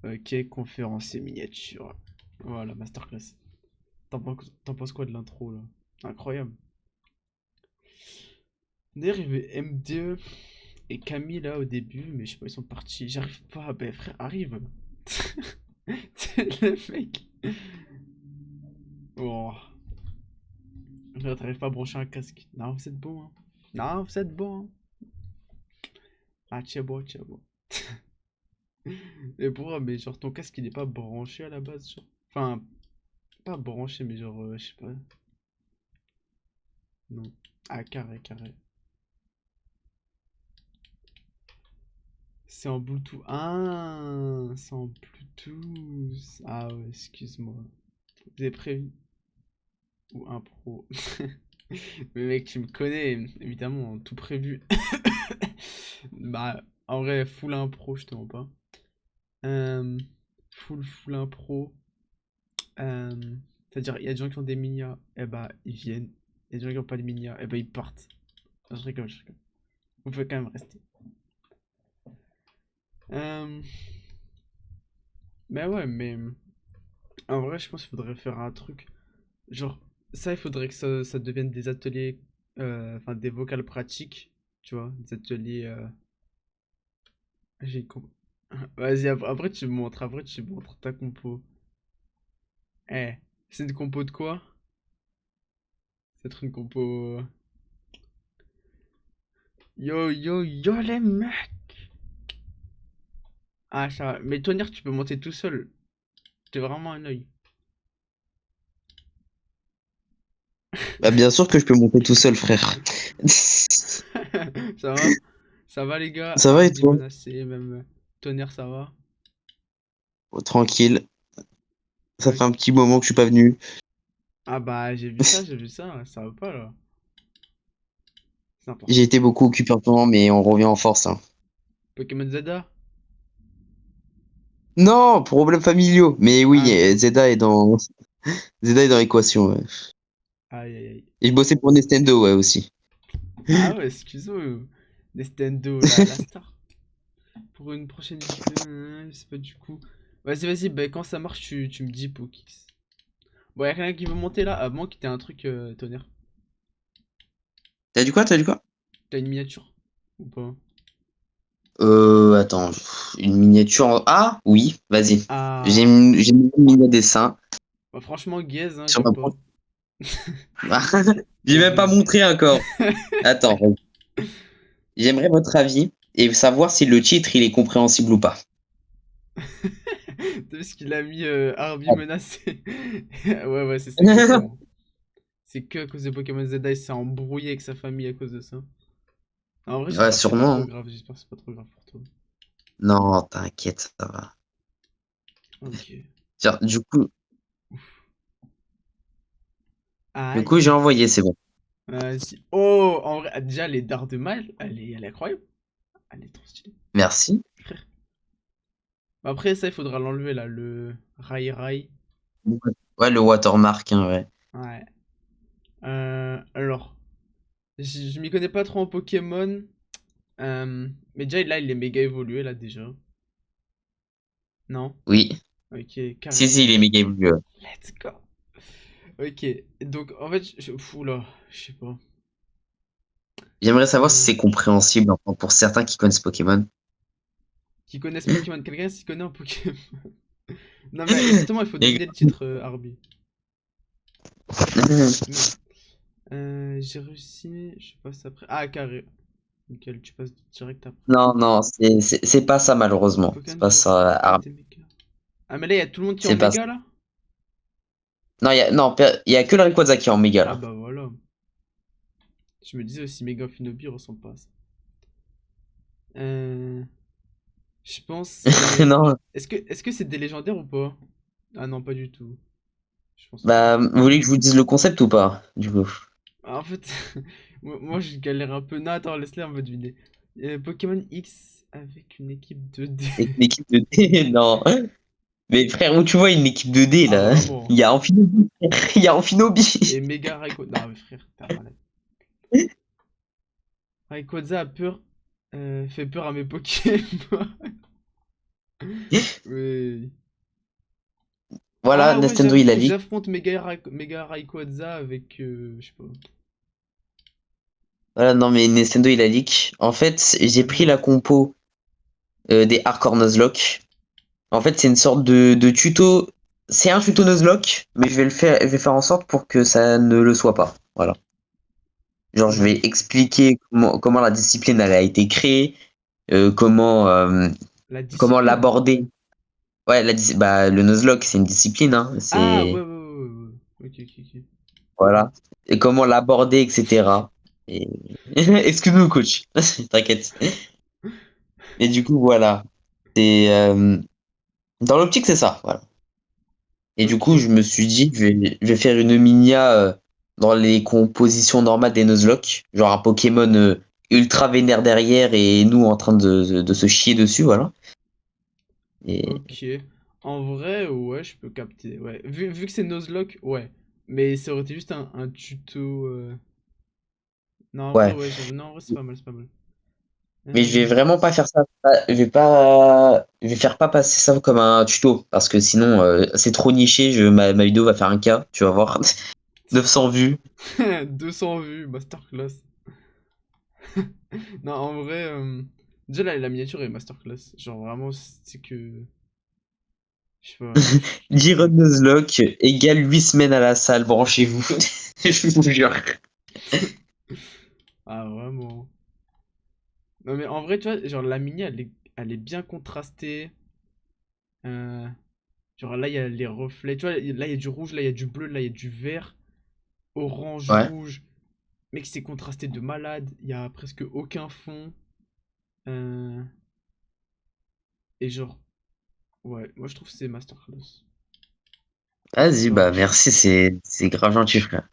Ok, conférencier miniature. Voilà, masterclass. T'en penses quoi de l'intro là? Incroyable. D'ailleurs, il y avait MDE et Camille là au début, mais je sais pas, ils sont partis. J'arrive pas. Ben frère, arrive. Le mec. Oh. Frère, t'arrives pas à brancher un casque. Non, vous êtes bon, hein. Non, vous êtes bon, hein. Ah, tiens bon, tiens bon. Et pourquoi, mais genre ton casque il est pas branché à la base, genre. Enfin, pas branché, mais genre, je sais pas. Non. Ah, carré, carré. C'est en Bluetooth. Ah, c'est en Bluetooth. Ah ouais, excuse-moi. Vous avez prévu? Ou un pro. Mais mec, tu me connais, évidemment, tout prévu. Bah, en vrai, full impro, je te mens pas. Euh, full impro. C'est-à-dire, il y a des gens qui ont des minia, et bah, ils viennent. Il y a des gens qui ont pas de minia, et bah, ils partent. Non, je rigole, je rigole. Vous pouvez quand même rester. Euh, mais ouais, mais en vrai, je pense qu'il faudrait faire un truc. Genre, ça, il faudrait que ça devienne des ateliers, enfin des vocales pratiques, tu vois, des ateliers. J'ai Vas-y, après tu me montres ta compo. Eh, c'est une compo de quoi? C'est être une compo. Yo, yo, yo, les mecs! Ah, ça va. Mais Tonnerre, tu peux monter tout seul. T'es vraiment un œil. Bah, bien sûr que je peux monter tout seul, frère. Ça va? Ça va, les gars? Ça va et Arby toi? menacé, même Tonnerre, ça va? Oh, tranquille. Ça fait un Ok. petit moment que je suis pas venu. Ah bah, j'ai vu ça va pas là. C'est J'ai important. été beaucoup occupé en ce moment, mais on revient en force, hein. Pokémon Zelda? Non, problèmes familiaux. Mais oui, Ah merde. Zeda est dans l'équation, ouais. Aïe aïe aïe. Et je bossais pour Nintendo, ouais, aussi. Ah ouais, excuse-moi. Nintendo, la star. Pour une prochaine vidéo, je sais pas du coup. Vas-y, vas-y, bah quand ça marche, tu me dis Pokix. Bon, y'a quelqu'un qui veut monter là? À moins que t'aies un truc, tonnerre. T'as dit quoi? T'as dit quoi? T'as une miniature? Ou pas? Attends, une miniature. Ah, oui, vas-y. Ah. J'ai mis une mini dessin Bah, franchement, gaze, hein, sur j'aime ma pas. proche. J'ai Gaze, même pas gaze. montré encore. Attends, j'aimerais votre avis et savoir si le titre il est compréhensible ou pas. T'as vu ce qu'il a mis Harvey menacé? Ouais, ouais, c'est ça exactement. C'est que à cause de Pokémon Z, il s'est embrouillé avec sa famille à cause de ça. En vrai, Ouais, j'espère que c'est pas sûrement, trop hein. grave. J'espère que c'est pas trop grave pour toi. Non, t'inquiète, ça va. Ok. Tiens, du coup, j'ai Aïe. envoyé, c'est bon. Vas-y. Oh, en vrai, déjà, les dards de mal, elle est incroyable. Elle est trop stylée. Merci. Frère. Bah, après, ça, il faudra l'enlever, là, le Rai Rai. Ouais, le watermark, hein, ouais. Ouais. Alors, je m'y connais pas trop en Pokémon. Mais déjà, là, il est méga évolué, là, déjà. Non? Oui. Ok, Si, carré. si, il est méga évolué. Let's go. Ok, donc, en fait, fou, là, je sais pas. J'aimerais savoir si Euh, c'est compréhensible enfin, pour certains qui connaissent Pokémon. qui connaissent Pokémon? Quelqu'un s'y connaît en Pokémon? Non, mais justement, il faut Et- deviner le titre, Arby. Merde. J'ai réussi, je passe après. Ah, carré. Nickel, tu passes direct après. Non, non, c'est pas ça, malheureusement. C'est Pokémon pas ça. Focus, Ah, des méga. Ah, mais là, il y a tout le monde qui est en c'est pas ça. méga, là? Non, il y a que le Rayquaza qui est en méga, Ah, là. bah voilà. Je me disais aussi, méga Finobi ressemble pas à ça. Euh, je pense c'est. Non. Est-ce que c'est des légendaires ou pas? Ah non, pas du tout. Je pense pas. Bah, vous voulez que je vous dise le concept ou pas, du coup? Ah, en fait, moi, je galère un peu. Non, attends, laisse-les un peu deviner. Pokémon X avec une équipe de D. Avec une équipe de D, non. Mais frère, où tu vois une équipe de D, Ah, là? vraiment. Il y a Amphinobi, frère. Il y a Amphinobi. Et méga Raikou. Non, mais frère, t'es un malade. Rayquaza a peur. Fait peur à mes Pokémon. Oui. Voilà, Ah ouais, Nintendo il a j'avoue, leak. j'affronte Mega Rayquaza avec, je sais pas. Voilà, non mais Nintendo il a leak. En fait, j'ai Ah pris non. la compo des Hardcore Nuzlocke. En fait, c'est une sorte de tuto. C'est un tuto Nuzlocke, mais je vais faire en sorte pour que ça ne le soit pas. Voilà. Genre, je vais Mhm. expliquer comment la discipline elle a été créée, euh, comment, euh, La comment discipline. l'aborder. Ouais, bah, le Nuzlocke, c'est une discipline, hein. Ah ouais, C'est, ouais, ouais, ouais, ouais. Ok, ok, ok. voilà. Et comment l'aborder, etc. Et... Excuse-nous, coach. T'inquiète. Et du coup, voilà. C'est, dans l'optique, c'est ça. Voilà. Et du coup, Ok. je me suis dit, je vais faire une Minia dans les compositions normales des Nuzlocke. Genre un Pokémon ultra vénère derrière et nous en train de se chier dessus, voilà. Et Ok. En vrai, ouais, je peux capter. Ouais. Vu que c'est Nuzlocke, ouais. Mais ça aurait été juste un tuto. Non, en vrai, ouais. ouais, j'avoue. Non, en vrai, c'est pas mal, c'est pas mal. Mais je vais vraiment pas Vas-y. faire ça. Je vais faire pas passer ça comme un tuto parce que sinon c'est trop niché. Ma vidéo va faire un K. Tu vas voir 900 vues. 200 vues, masterclass. Non, en vrai, déjà la miniature est masterclass. Genre vraiment, c'est que. Je sais pas. Jiron Nuzlocke égale 8 semaines à la salle. Branchez-vous. Je vous jure. Ah, vraiment. Non, mais en vrai, tu vois, genre la mini, elle est bien contrastée. Euh, genre là, il y a les reflets. Tu vois, là, il y a du rouge, là, il y a du bleu, là, il y a du vert. Orange, Ouais. rouge. Mec, c'est contrasté de malade. Il y a presque aucun fond. Euh, et genre, ouais, moi je trouve que c'est masterclass. Vas-y, Genre, bah merci, c'est grave gentil, frère.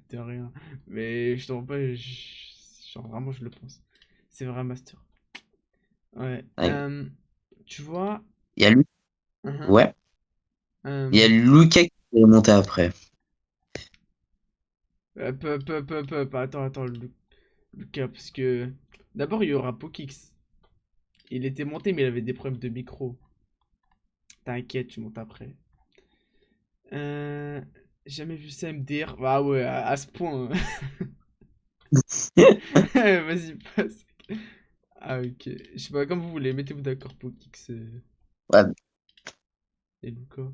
de rien. Mais je t'en pas, genre vraiment, je le pense. C'est vrai, master. Ouais. Ouais. Tu vois, Il y a lui. mhm, Ouais. Il y a euh, Lucas qui est monté après. Attends, attends, Lucas, parce que d'abord il y aura Pokix. Il était monté, mais il avait des problèmes de micro. T'inquiète, tu montes après. Euh, Jamais vu ça MDR. Ah ouais, à ce point, hein. Vas-y, passe. Ah ok. Je sais pas, comme vous voulez, mettez-vous d'accord pour Kix Ouais. et Luca.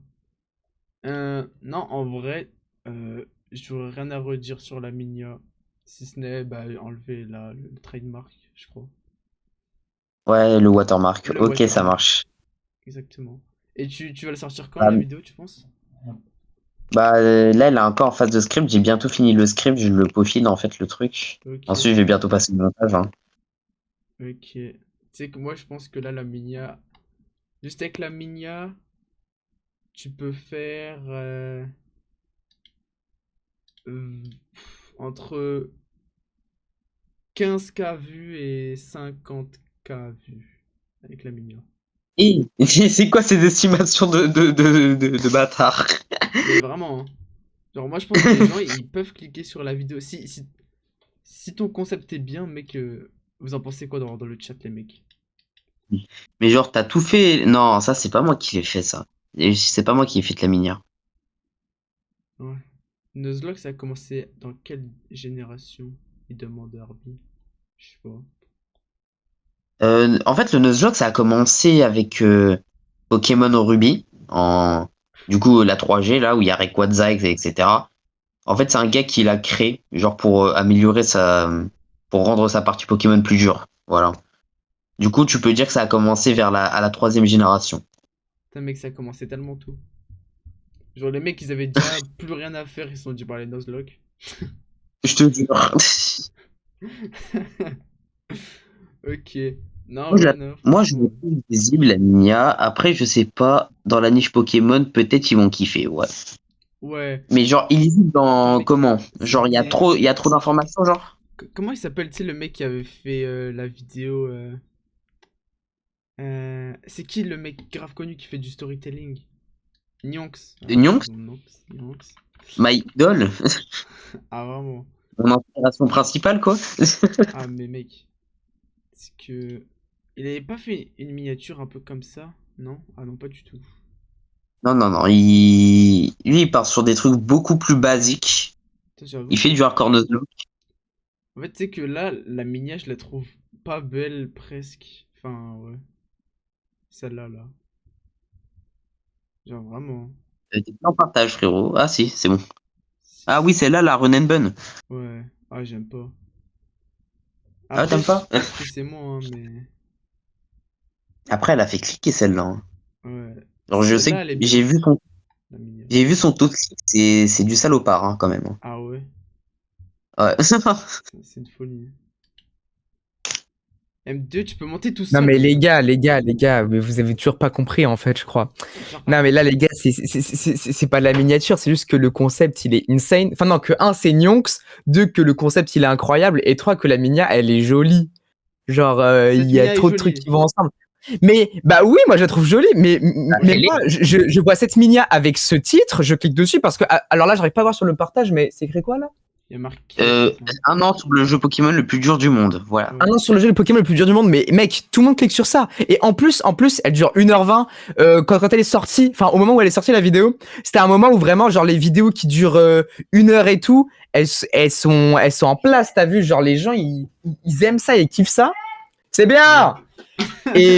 Non, en vrai, j'aurais rien à redire sur la Minia. Si ce n'est bah, enlever le trademark, je crois. Ouais, le watermark. Le Ok, ça watermark, marche. exactement. Et tu vas le sortir quand Bah, la vidéo, tu penses? là, elle est encore en phase de script. J'ai bientôt fini le script. Je le peaufine, en fait, le truc. Ok, Ensuite, je vais bientôt passer le montage, hein. ok. Tu sais que moi je pense que là la Minia. Juste avec la Minia, tu peux faire euh, entre 15K vues et 50K vues avec la Minia. Et c'est quoi ces estimations de bâtard? Mais vraiment, hein. Genre moi je pense que les gens ils peuvent cliquer sur la vidéo. Si ton concept est bien, mec, vous en pensez quoi dans le chat les mecs? Mais genre, t'as tout fait. Non, ça, c'est pas moi qui ai fait ça. Et c'est pas moi qui ai fait de la minière. Ouais. Nuzlocke ça a commencé dans quelle génération? Il demande Herbie. Je sais pas. En fait, le Nuzlocke, ça a commencé avec Pokémon Ruby, du coup, la 3G, là, où il y a Rayquaza, etc. En fait, c'est un gars qui l'a créé, genre pour pour rendre sa partie Pokémon plus dure. Voilà. Du coup, tu peux dire que ça a commencé à la troisième génération. Putain mec ça a commencé tellement tôt. Genre les mecs ils avaient déjà plus rien à faire, ils se sont dit bah les Nuzlocke. Je te jure. Ok. Non Moi, ouais non moi, je franchement. le trouve visible, la Nia. Après, je sais pas, dans la niche Pokémon, peut-être ils vont kiffer, ouais. Ouais. Mais genre, illisible Attends dans mais comment? Genre, c'était. il y a trop d'informations, genre? Comment il s'appelle, tu sais, le mec qui avait fait la vidéo c'est qui le mec grave connu qui fait du storytelling? Nyonx. Ah ouais, c'est Nyonx? bon, Nyonx. Nyonx. My Idol? Ah, vraiment. Mon inspiration principale, quoi? Ah, mais mec, c'est que. Il avait pas fait une miniature un peu comme ça? Non? Ah non, pas du tout. Non, non, non. Lui, il part sur des trucs beaucoup plus basiques. Putain, j'avoue Il fait que... du hardcore Nuzlocke. En fait, tu sais que là, la minia, je la trouve pas belle, presque. Enfin, ouais. Celle-là, là. Genre, vraiment. T'es en partage, frérot. Ah, si, c'est bon. Si, Ah oui, si. c'est là, la Run and Bun. Ouais. Ah, j'aime pas. Ah, Après, t'aimes pas? peut-être que c'est moi, hein, mais... Après, elle a fait cliquer celle-là, hein. Ouais. Alors, je sais que Celle-là, elle est bien. La minia. j'ai vu son taux de clic. C'est du salopard, hein, quand même, hein. Ah ouais. Ouais. C'est une folie. M2, tu peux monter tout Non seul, mais en fait. les gars, mais vous avez toujours pas compris en fait, je crois. Genre, pas Non mais là compris. les gars, c'est pas de la miniature, c'est juste que le concept il est insane. Enfin non, que un c'est Nyonks, deux que le concept il est incroyable, et trois que la minia elle est jolie. Genre il Cette y a minia est trop de trucs jolie. qui vont ensemble. Mais bah oui, moi je la trouve jolie, mais Elle est- moi je vois cette minia avec ce titre, je clique dessus parce que alors là j'arrive pas à voir sur le partage, mais c'est écrit quoi là? Il y a marqué... Attends. un an sur le jeu Pokémon le plus dur du monde. Voilà. Un Ouais. an sur le jeu de Pokémon le plus dur du monde, mais mec, tout le monde clique sur ça. Et en plus, elle dure 1h20. Quand elle est sortie, enfin, au moment où elle est sortie la vidéo, c'était un moment où vraiment, genre, les vidéos qui durent 1 heure et tout, elles sont en place, t'as vu? Genre, les gens, ils aiment ça, ils kiffent ça. C'est bien! Et,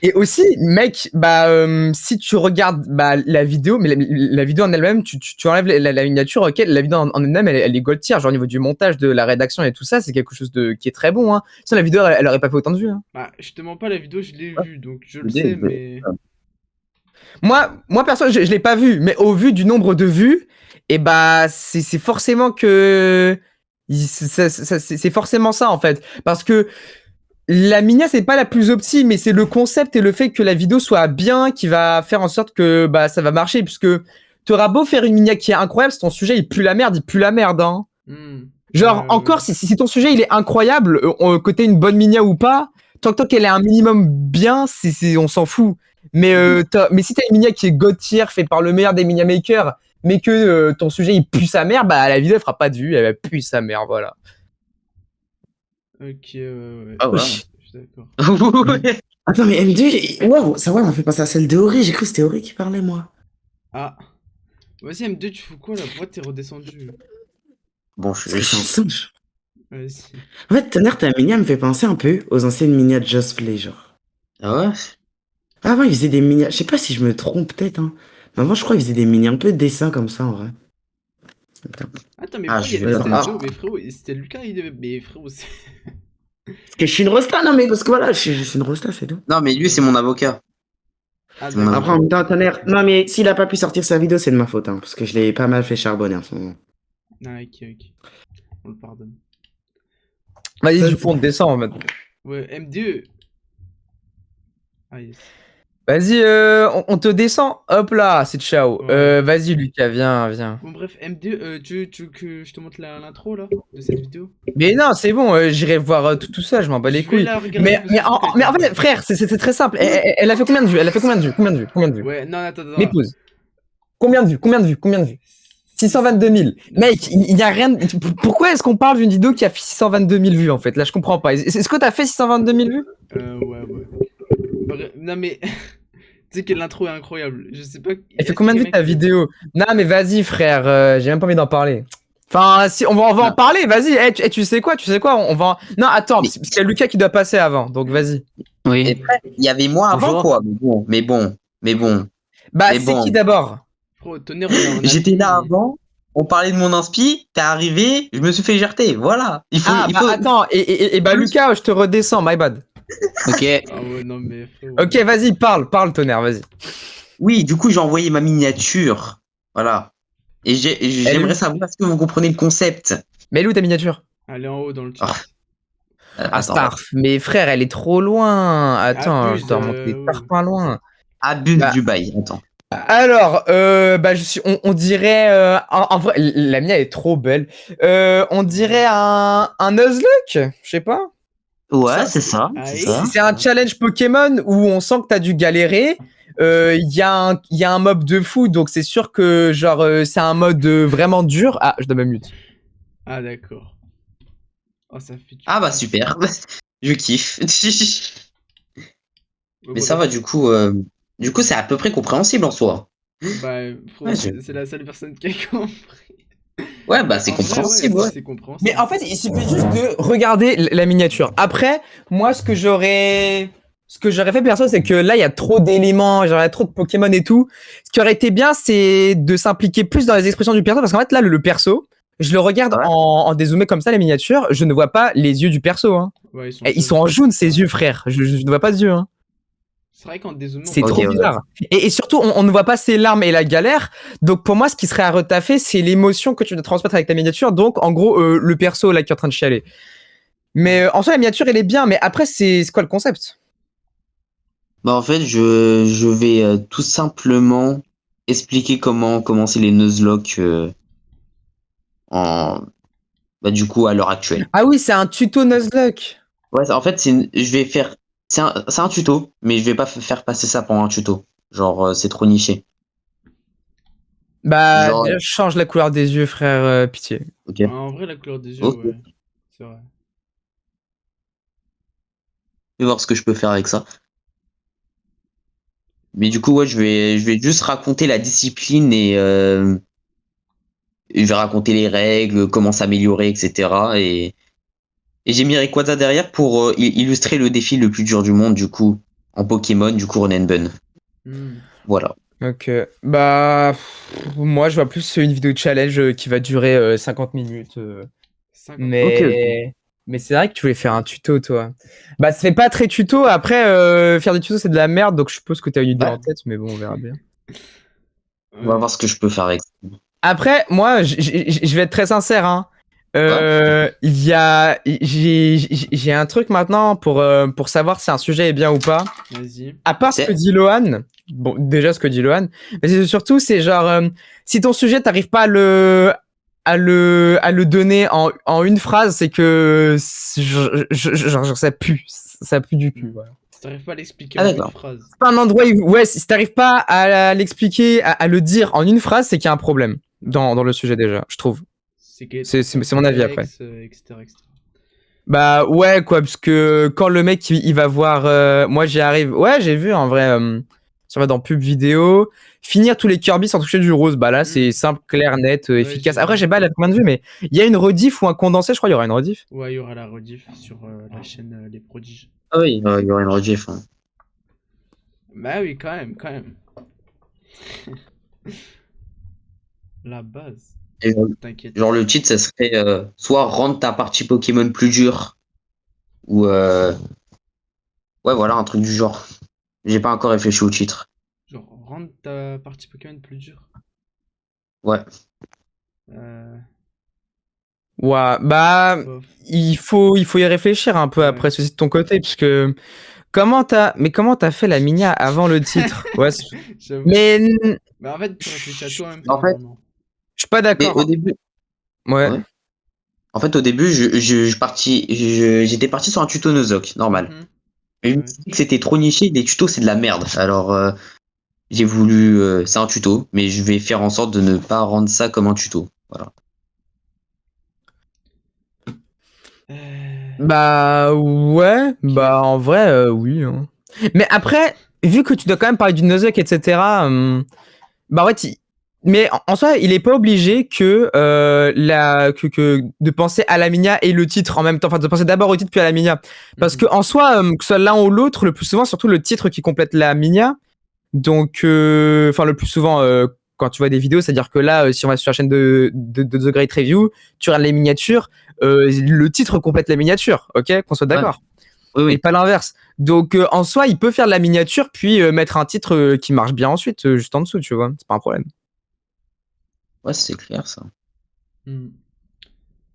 et aussi, mec, bah, si tu regardes bah, la vidéo, mais la vidéo en elle-même, tu enlèves la miniature, ok, la vidéo en elle-même, elle est gold tier, genre au niveau du montage, de la rédaction et tout ça, c'est quelque chose qui est très bon, hein. Sinon, la vidéo, elle aurait pas fait autant de vues, hein. Bah, je te mens pas, la vidéo, je l'ai vue, donc je le Je sais, l'ai- mais... Moi, perso, je l'ai pas vu, mais au vu du nombre de vues, et bah, c'est forcément que. C'est forcément ça, en fait. Parce que la minia, c'est pas la plus opti, mais c'est le concept et le fait que la vidéo soit bien qui va faire en sorte que bah, ça va marcher. Puisque t'auras beau faire une minia qui est incroyable, si ton sujet il pue la merde, hein. Hmm. Genre, encore, Ouais. si ton sujet il est incroyable, que t'aies une bonne minia ou pas, tant qu'elle est un minimum bien, on s'en fout. Mais si t'as une minia qui est god tier, fait par le meilleur des minia makers, mais que ton sujet il pue sa mère, bah la vidéo elle fera pas de vue, elle va puer sa mère, voilà. Ok, ouais. Ah ouais. Wesh. Je suis d'accord. Ouais. Attends, mais M2, waouh, ça m'a fait penser à celle de Ori. J'ai cru que c'était Ori qui parlait, moi. Ah. Vas-y, M2, tu fous quoi, là? Pourquoi t'es redescendu? Bon, Parce que c'est un singe. Vas-y. En fait, Tonnerre, ta minia me fait penser un peu aux anciennes minias de Just Play, genre. Ah ouais. Avant, ils faisaient des minias. Je sais pas si je me trompe, peut-être, hein. Mais avant, je crois qu'ils faisaient des minias un peu de dessin comme ça, en vrai. Attends. Attends, mais Ah, pourquoi il y je a vais des voir. stats de haut? Mais frérot, c'était Lucas, il devait... Mais frérot, c'est... Parce que je suis une rosta, non, mais parce que voilà, je suis une rosta, c'est tout. Non, mais lui, c'est mon avocat. Ah, C'est mon d'accord. Après, en même temps, Tonnerre, non, mais s'il a pas pu sortir sa vidéo, c'est de ma faute, hein. Parce que je l'ai pas mal fait charbonner en ce moment. Ah, ok. On le pardonne. Vas-y, du coup, on descend en mode. Ouais, M2. Ah, yes. Vas-y, on te descend. Hop là, c'est ciao. Ouais. Vas-y, Lucas, viens. Bon, bref, M2, tu veux que je te montre l'intro, là, de cette vidéo? Mais non, c'est bon, j'irai voir tout ça, je m'en bats les Je vais couilles. la regarder Mais, parce mais, que je en, trouve qu'elle mais en était fait, bien. frère, c'est très simple. Elle a fait combien de vues? Combien de vues? Ouais, non, attends. Mais pause. Combien de vues? 622 000. Mec, il y a rien. Pourquoi est-ce qu'on parle d'une vidéo qui a fait 622 000 vues en fait? Là, je comprends pas. Est-ce que t'as fait 622 000 vues? Ouais. Non, mais... Tu sais que l'intro est incroyable. Je sais pas... Elle fait combien de vues ta vidéo? Non, mais vas-y, frère, j'ai même pas envie d'en parler. Enfin, si, on va en parler, vas-y. Tu sais quoi? On va. Non, attends, Mais- parce qu'il y a Lucas qui doit passer avant, donc vas-y. Et Oui. après, il y avait moi avant, Bonjour. quoi. Mais bon. Bah, Mais c'est bon. qui d'abord? Frérot, Tonnerre, on a J'étais fini. là avant, on parlait de mon inspi, t'es arrivé, je me suis fait jarter, voilà. Il faut. Attends, et bah, Lucas, je te redescends, my bad. Ok. Ah ouais, non, mais frérot... Ok, vas-y, parle, Tonnerre, vas-y. Oui, du coup, j'ai envoyé ma miniature. Voilà. Et j'aimerais savoir est-ce que vous comprenez le concept. Mais elle est où ta miniature? Elle est en haut dans le chat. Ah. Ah, Attends, Starf, mais frère, elle est trop loin. Attends, Abuse, je dois remonter ouais. pas loin. abuse Bah, du bail. Attends. Alors, bah, on dirait, en vrai, la mienne est trop belle. On dirait un Nuzlocke, je sais pas. Ouais, c'est ça. Aïe. C'est ça. C'est un challenge Pokémon où on sent que t'as dû galérer. Il y a un mob de fou, donc c'est sûr que genre c'est un mode vraiment dur. Ah, je dois me mute. Ah, d'accord. Oh, ça fait du Ah bah kiff. super. Je kiffe. Mais ça va, Bref. du coup, c'est à peu près compréhensible en soi. Bah, Ouais, frérot, c'est la seule personne qui a compris. ouais, bah Mais c'est en vrai, ouais, compréhensible, ouais. c'est Mais en compréhensible. fait, il suffit juste de regarder la miniature. Après, moi, ce que j'aurais fait perso, c'est que là, il y a trop d'éléments, genre, il y a trop de Pokémon et tout. Ce qui aurait été bien, c'est de s'impliquer plus dans les expressions du perso, parce qu'en fait, là, le perso, je le regarde Ouais. en dézoomé comme ça, les miniatures, je ne vois pas les yeux du perso, hein. Ouais, ils sont Et ils jaunes. sont en jaune, ses Ouais. yeux, frère. Je ne vois pas de yeux, hein. C'est vrai qu'en dézoomant, on C'est peut Ok, trop voir ses ouais. yeux. bizarre. Et surtout, on ne voit pas ses larmes et la galère. Donc, pour moi, ce qui serait à retaffer, c'est l'émotion que tu dois transmettre avec ta miniature. Donc, en gros, le perso, là, qui est en train de chialer. Mais Ouais. en soi, la miniature, elle est bien. Mais après, c'est quoi le concept? Bah en fait, je vais tout simplement expliquer comment commencer les Nuzlocke en bah du coup à l'heure actuelle. Ah oui, c'est un tuto Nuzlocke. Ouais, en fait, je vais faire c'est un tuto, mais je vais pas faire passer ça pour un tuto. Genre c'est trop niché. Bah, Genre déjà, change la couleur des yeux, frère, pitié. OK. Ouais, en vrai, la couleur des yeux, OK. ouais. C'est vrai. Je vais voir ce que je peux faire avec ça. Mais du coup, ouais, je vais juste raconter la discipline et je vais raconter les règles, comment s'améliorer, etc. Et j'ai mis Rayquaza derrière pour illustrer le défi le plus dur du monde, du coup, en Pokémon, du coup, Run and Bun. Hmm. Voilà. Ok. Bah, moi, je vois plus une vidéo challenge qui va durer 50 minutes. 50 Ok, minutes. ok. Mais c'est vrai que tu voulais faire un tuto, toi. Bah, ça fait pas très tuto. Après, faire des tutos, c'est de la merde. Donc, je suppose que t'as une idée Ouais, en tête. Mais bon, on verra bien. on va Ouais. voir ce que je peux faire avec ça. Après, moi, je vais être très sincère, hein. Ouais. J'ai un truc maintenant pour savoir si un sujet est bien ou pas. Vas-y. À part ce que C'est. dit Lohan, bon, déjà ce que dit Lohan, mais c'est surtout, c'est genre, si ton sujet, t'arrives pas à le donner en une phrase, c'est que, genre, ça pue du cul, voilà. Si t'arrives pas à l'expliquer Ah, en une d'accord. phrase. C'est pas un endroit où, ouais, si t'arrives pas à l'expliquer, à le dire en une phrase, c'est qu'il y a un problème Ouais. dans le sujet déjà, je trouve. C'est qu'il est C'est trop c'est- c'est mon avis après. complexe, etc., etc. Bah ouais quoi, parce que quand le mec il va voir, moi j'y arrive, ouais j'ai vu en vrai, ça va dans pub vidéo, finir tous les Kirby sans toucher du rose, bah là c'est Hmm. simple, clair, net, Ouais, j'ai efficace. Après vu. j'ai pas la combien de vues, mais il y a une rediff ou un condensé, je crois il y aura une rediff. Ouais, il y aura la rediff sur la chaîne Les Prodiges. Ah oui, il y aura une rediff, hein. Bah oui, quand même, quand même. La base. Et T'inquiète. genre, le titre, ça serait soit rendre ta partie Pokémon plus dure, ou ouais, voilà, un truc du genre. J'ai pas encore réfléchi au titre. Genre, rendre ta partie Pokémon plus dure. Ouais. Euh, Ouais, bah bof. il faut y réfléchir un peu Ouais. après ceci de ton côté, puisque comment t'as fait la minia avant le titre? Ouais, J'avoue. mais Mais en fait, tu réfléchis à tout en même En temps, fait, vraiment. je suis pas mais au d'accord. début, Ouais. ouais. En fait, au début, j'étais parti sur un tuto Nuzlocke, normal. Mhm. Mais je me Ouais. suis dit que c'était trop niché, les tutos c'est de la merde. Alors j'ai voulu, c'est un tuto, mais je vais faire en sorte de ne pas rendre ça comme un tuto. Voilà. Bah ouais, Ok. bah en vrai, oui, hein. Mais après, vu que tu dois quand même parler du Nozek, etc., bah ouais, mais en soi, il est pas obligé que de penser à la Minia et le titre en même temps, enfin de penser d'abord au titre puis à la Minia. Parce que Mhm. en soi, que ce soit l'un ou l'autre, le plus souvent, surtout le titre qui complète la Minia. Donc, enfin, le plus souvent, quand tu vois des vidéos, c'est-à-dire que là, si on va sur la chaîne de The Great Review, tu regardes les miniatures, le titre complète la miniature, ok? Qu'on soit Ouais, d'accord. oui, Et oui. pas l'inverse. Donc, en soi, il peut faire de la miniature, puis mettre un titre qui marche bien ensuite, juste en dessous, tu vois. C'est pas un problème. Ouais, c'est clair ça. Mhm.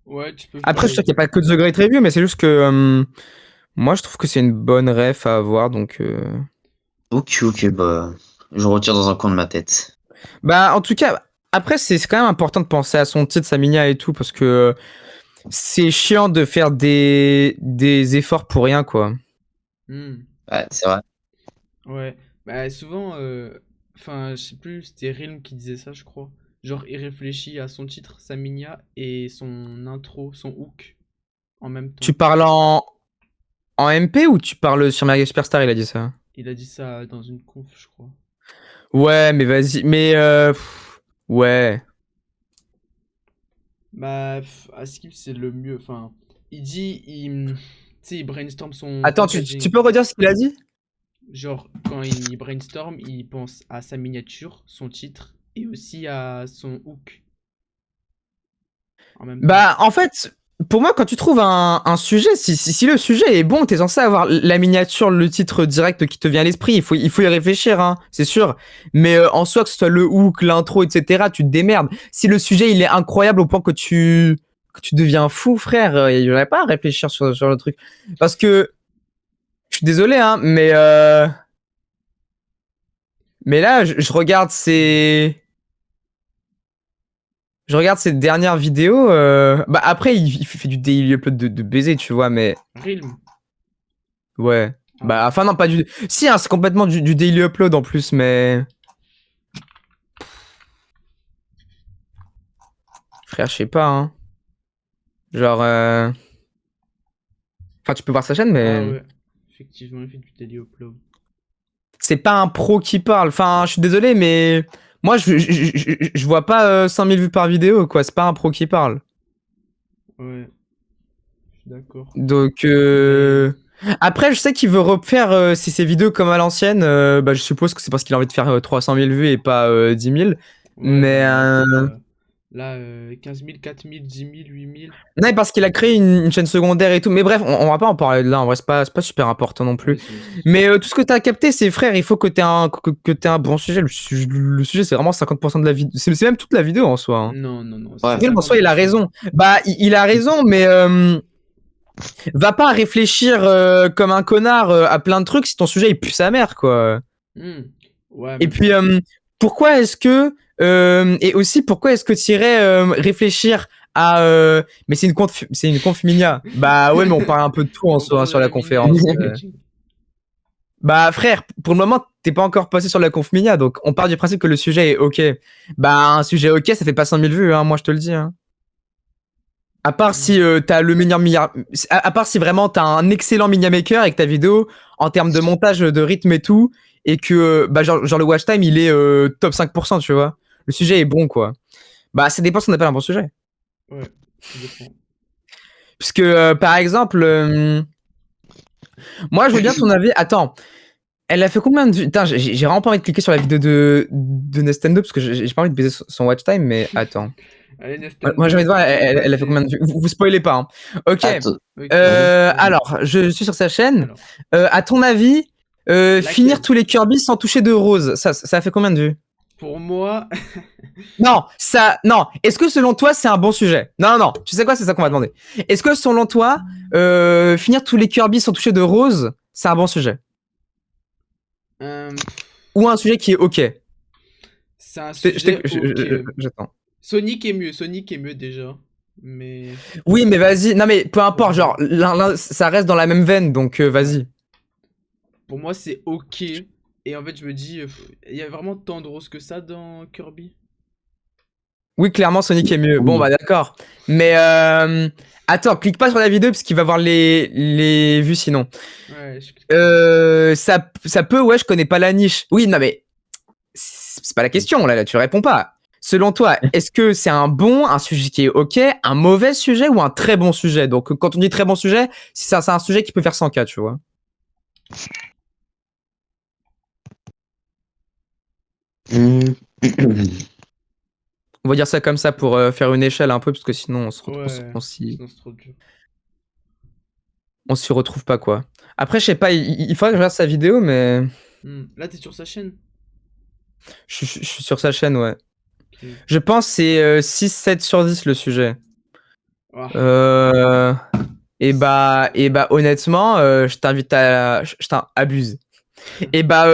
Ouais, tu peux faire Après, je suis les sûr qu'il n'y a deux. pas que The Great Review, mais c'est juste que moi, je trouve que c'est une bonne ref à avoir, donc. Ok, ok, bah je retire dans un coin de ma tête. Bah, en tout cas, après, c'est quand même important de penser à son titre, sa minia et tout, parce que c'est chiant de faire des efforts pour rien, quoi. Mhm. Ouais, c'est vrai. Ouais. Bah, souvent, enfin, je sais plus, c'était Realm qui disait ça, je crois. Genre, il réfléchit à son titre, sa minia, et son intro, son hook, en même Tu temps. parles en MP ou tu parles sur Mario Superstar, il a dit ça? Il a dit ça dans une conf, je crois. Ouais, mais vas-y. Mais ouais. Bah, Askip, c'est le mieux. Enfin, il dit, tu sais, il brainstorm son Attends, packaging. tu peux redire ce qu'il a dit? Genre, quand il brainstorm, il pense à sa miniature, son titre, et aussi à son hook en même temps. Bah, en fait, pour moi, quand tu trouves un sujet, si le sujet est bon, t'es censé avoir la miniature, le titre direct qui te vient à l'esprit. Il faut y réfléchir, hein, c'est sûr. Mais en soi, que ce soit le hook, l'intro, etc., tu te démerdes. Si le sujet, il est incroyable au point que tu deviens fou, frère, il n'y aurait pas à réfléchir sur le truc. Parce que, je suis désolé, hein, mais là, je regarde Je regarde ses dernières vidéos. Bah après, il fait du daily upload de baiser, tu vois, mais Realm. ouais. Ah. Bah enfin non, pas du. Si, hein, c'est complètement du daily upload en plus, mais frère, je sais pas, hein. Genre, enfin, tu peux voir sa chaîne, Ah mais ouais, effectivement, il fait du daily upload. c'est pas un pro qui parle. Enfin, je suis désolé, mais moi, je vois pas 5000 vues par vidéo, quoi. C'est pas un pro qui parle. Ouais, je suis d'accord. Donc, après, je sais qu'il veut refaire ses vidéos comme à l'ancienne. Bah, je suppose que c'est parce qu'il a envie de faire 300 000 vues et pas 10 000. Ouais, Mais bah, là, 15 000, 4 000, 10 000, 8 000. non, mais parce qu'il a créé une chaîne secondaire et tout. Mais bref, on va pas en parler de là. En vrai, c'est pas super important non plus. Ouais, c'est- Mais tout ce que t'as capté, c'est frère, il faut que t'aies un bon sujet. Le sujet, c'est vraiment 50% de la vidéo. C'est même toute la vidéo en soi, hein. Non, Ouais. c'est Real, en soi, il a 50%. raison. Bah, il a raison, mais va pas réfléchir comme un connard à plein de trucs si ton sujet il pue sa mère, quoi. Hmm. Ouais, Et mais puis, pourquoi est-ce que. Et aussi, pourquoi est-ce que tu irais réfléchir à. Mais c'est une conf Minia. Bah ouais, mais on parle un peu de tout en on soi hein, parle sur de la la miniature conférence. packaging. Bah frère, pour le moment, t'es pas encore passé sur la conf Minia, donc on part du principe que le sujet est ok. Bah un sujet ok, ça fait pas 5000 vues, hein, moi je te le dis. Hein. À part si t'as le meilleur à part si vraiment t'as un excellent Minia Maker et que ta vidéo, en termes de montage, de rythme et tout, et que bah genre le watch time il est top 5%, tu vois. Le sujet est bon quoi. Bah ça dépend ce qu'on appelle un bon sujet. Ouais, ça dépend. Puisque par exemple, moi je veux bien ton avis. Attends, elle a fait combien de vues? Putain, j'ai vraiment pas envie de cliquer sur la vidéo de Nestendo parce que j'ai pas envie de baiser son watch time, mais attends. Allez, Nestendo, Moi j'ai envie de voir, elle a fait vas-y. combien de vues? Vous spoilez pas, hein. Ok. Attends. Ok. Alors, je suis sur sa chaîne. Alors, À ton avis, Laquelle finir tous les Kirby sans toucher de rose, ça a fait combien de vues? pour moi, Non, non. Est-ce que selon toi, c'est un bon sujet? Non. Tu sais quoi, c'est ça qu'on va demander. Est-ce que selon toi, finir tous les Kirby sans toucher de rose, c'est un bon sujet? euh, Ou un sujet qui est ok? c'est un Je t'ai- sujet ok. J'attends. Sonic est mieux déjà. Mais Oui, mais vas-y. Non, mais peu importe, genre, ça reste dans la même veine, donc vas-y. pour moi, c'est ok. Et en fait, je me dis, il y a vraiment tant de roses que ça dans Kirby. Oui, clairement, Sonic est mieux. Oui. Bon, bah d'accord. Mais attends, clique pas sur la vidéo parce qu'il va voir les vues sinon. Ouais, Ça peut, ouais, je connais pas la niche. Oui, non, mais c'est pas la question, là, tu réponds pas. Selon toi, est-ce que c'est un sujet qui est ok, un mauvais sujet ou un très bon sujet? Donc, quand on dit très bon sujet, c'est un sujet qui peut faire 100K, tu vois. Hmm. On va dire ça comme ça pour faire une échelle un peu, parce que sinon, ouais, on sinon c'est trop dur. s'y retrouve pas, quoi. Après, je sais pas, il faudrait que je regarde sa vidéo, mais Là, t'es sur sa chaîne. je suis sur sa chaîne, ouais. Ok. Je pense que c'est 6-7 sur 10 le sujet. Ah, Et bah, honnêtement, je t'invite à. Abuse. Et bah,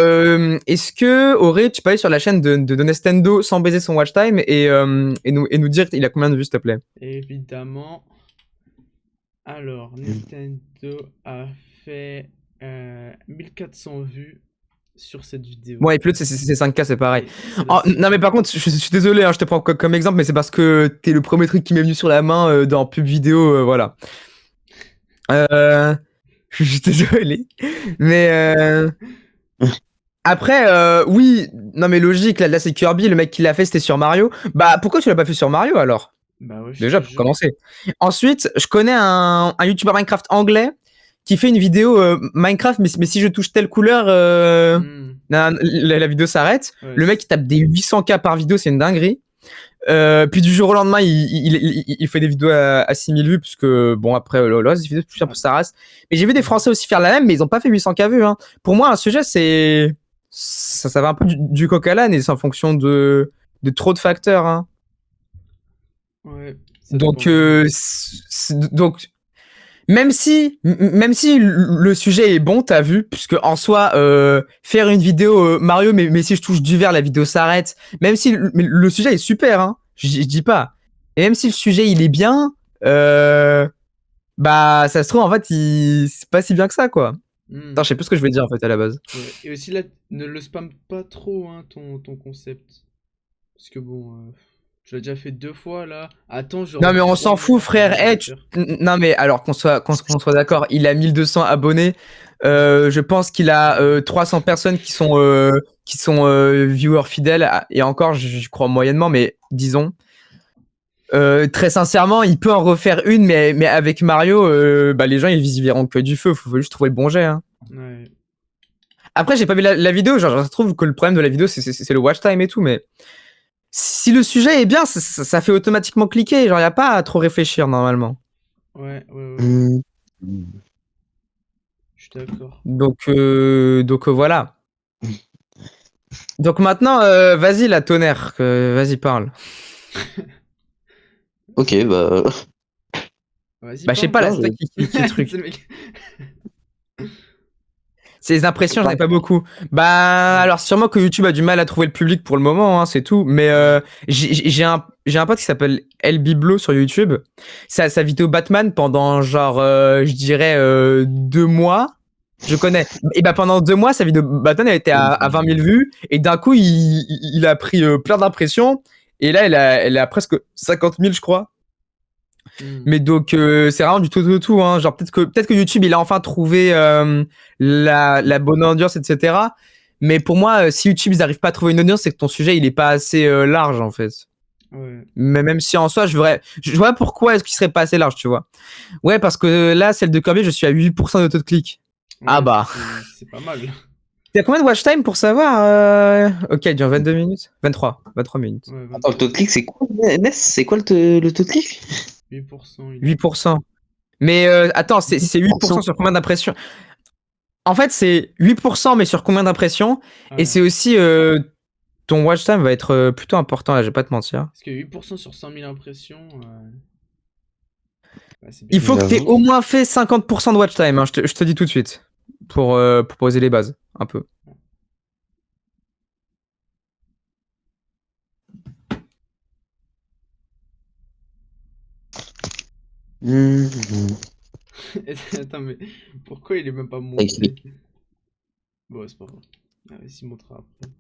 est-ce que, Auré, tu peux aller sur la chaîne de Nestendo sans baiser son watch time et nous dire il a combien de vues, s'il te plaît? évidemment. Alors, Nintendo a fait 1400 vues sur cette vidéo. Bon, et plus c'est 5K, c'est pareil. Et c'est Oh, la non, mais par contre, je suis désolé, hein, je te prends comme exemple, mais c'est parce que t'es le premier truc qui m'est venu sur la main dans pub vidéo, voilà. Je suis désolé. Mais Après, oui, non mais logique, là c'est Kirby, le mec qui l'a fait c'était sur Mario. Bah pourquoi tu l'as pas fait sur Mario alors? Bah ouais, je Déjà te pour jure. commencer. Ensuite, je connais un YouTuber Minecraft anglais qui fait une vidéo Minecraft, mais si je touche telle couleur, la vidéo s'arrête. Ouais, Le mec il tape des 800K par vidéo, c'est une dinguerie. Puis du jour au lendemain, il fait des vidéos à 6000 vues, puisque bon, après, là, c'est plus cher pour sa race. Mais j'ai vu des Français aussi faire la même, mais ils ont pas fait 800K vues. Hein. Pour moi, un sujet, ça va un peu du coq à l'âne et c'est en fonction de trop de facteurs. Hein. Ouais, ça Donc, dépend vraiment. donc, même si le sujet est bon, t'as vu, puisque en soi, faire une vidéo Mario, mais si je touche du vert, la vidéo s'arrête. Même si le sujet est super, hein, je dis pas. Et même si le sujet il est bien, bah ça se trouve en fait, c'est pas si bien que ça, quoi. Hmm. Attends, je sais plus ce que je voulais dire en fait à la base. Ouais. Et aussi là, ne le spam pas trop, hein, ton concept. Parce que bon, tu l'as déjà fait 2 fois là. Attends, genre Non mais le on s'en fout, 3e avant frère. de le Hey, faire. non mais alors qu'on soit d'accord, il a 1200 abonnés. Je pense qu'il a 300 personnes qui sont viewers fidèles et encore, je crois moyennement, mais disons. Très sincèrement, il peut en refaire une, mais avec Mario, bah, les gens ils verront que du feu. Faut juste trouver le bon jet. Hein. Ouais. Après, j'ai pas vu la vidéo. Genre, je trouve que le problème de la vidéo, c'est le watch time et tout, mais si le sujet est bien, ça fait automatiquement cliquer. Genre, y a pas à trop réfléchir normalement. Ouais. Hmm. Je suis d'accord. Donc voilà. Donc maintenant, vas-y la tonnerre, vas-y parle. Ok, bah. Vas-y, Bah je sais parle. pas là, Non, c'est toi qui truc. C'est le mec. Ces impressions, j'en ai pas beaucoup. Bah alors sûrement que YouTube a du mal à trouver le public pour le moment, hein, c'est tout. Mais j'ai un pote qui s'appelle El Biblo sur YouTube. Sa vidéo Batman pendant genre, je dirais 2 mois. Je connais. Et bah pendant 2 mois, sa vidéo Batman elle était à 20 000 vues. Et d'un coup, il a pris plein d'impressions. Et là, elle a presque 50 000, je crois. Hmm. Mais donc, c'est vraiment du tout. Hein. Genre, peut-être que YouTube, il a enfin trouvé la bonne audience, etc. Mais pour moi, si YouTube, ils n'arrivent pas à trouver une audience, c'est que ton sujet, il est pas assez large, en fait. Ouais. Mais même si en soi, je vois pourquoi est-ce qu'il serait pas assez large, tu vois. Ouais, parce que là, celle de Kirby, je suis à 8% de taux de clic. Ah Ouais, bah. c'est pas mal. T'as combien de watch time pour savoir Ok, il dure 22 minutes. 23 minutes. Ouais, Attends, le 23. taux de clic, c'est quoi, Ness? C'est quoi le taux de clic? 8%, il dit. 8%. Mais attends, c'est 8% sur combien d'impressions? En fait, c'est 8%, mais sur combien d'impressions? Et Ouais. c'est aussi ton watch time va être plutôt important, là, je vais pas te mentir. Parce que 8% sur 100 000 impressions, bah, c'est bien. Il faut que tu aies J'avoue. au moins fait 50% de watch time, hein, je te dis tout de suite. Pour poser les bases, un peu. Hmm. Attends, mais pourquoi il est même pas Écrit. monté? Bon, c'est pas grave. Ah, vas-y, il montera après.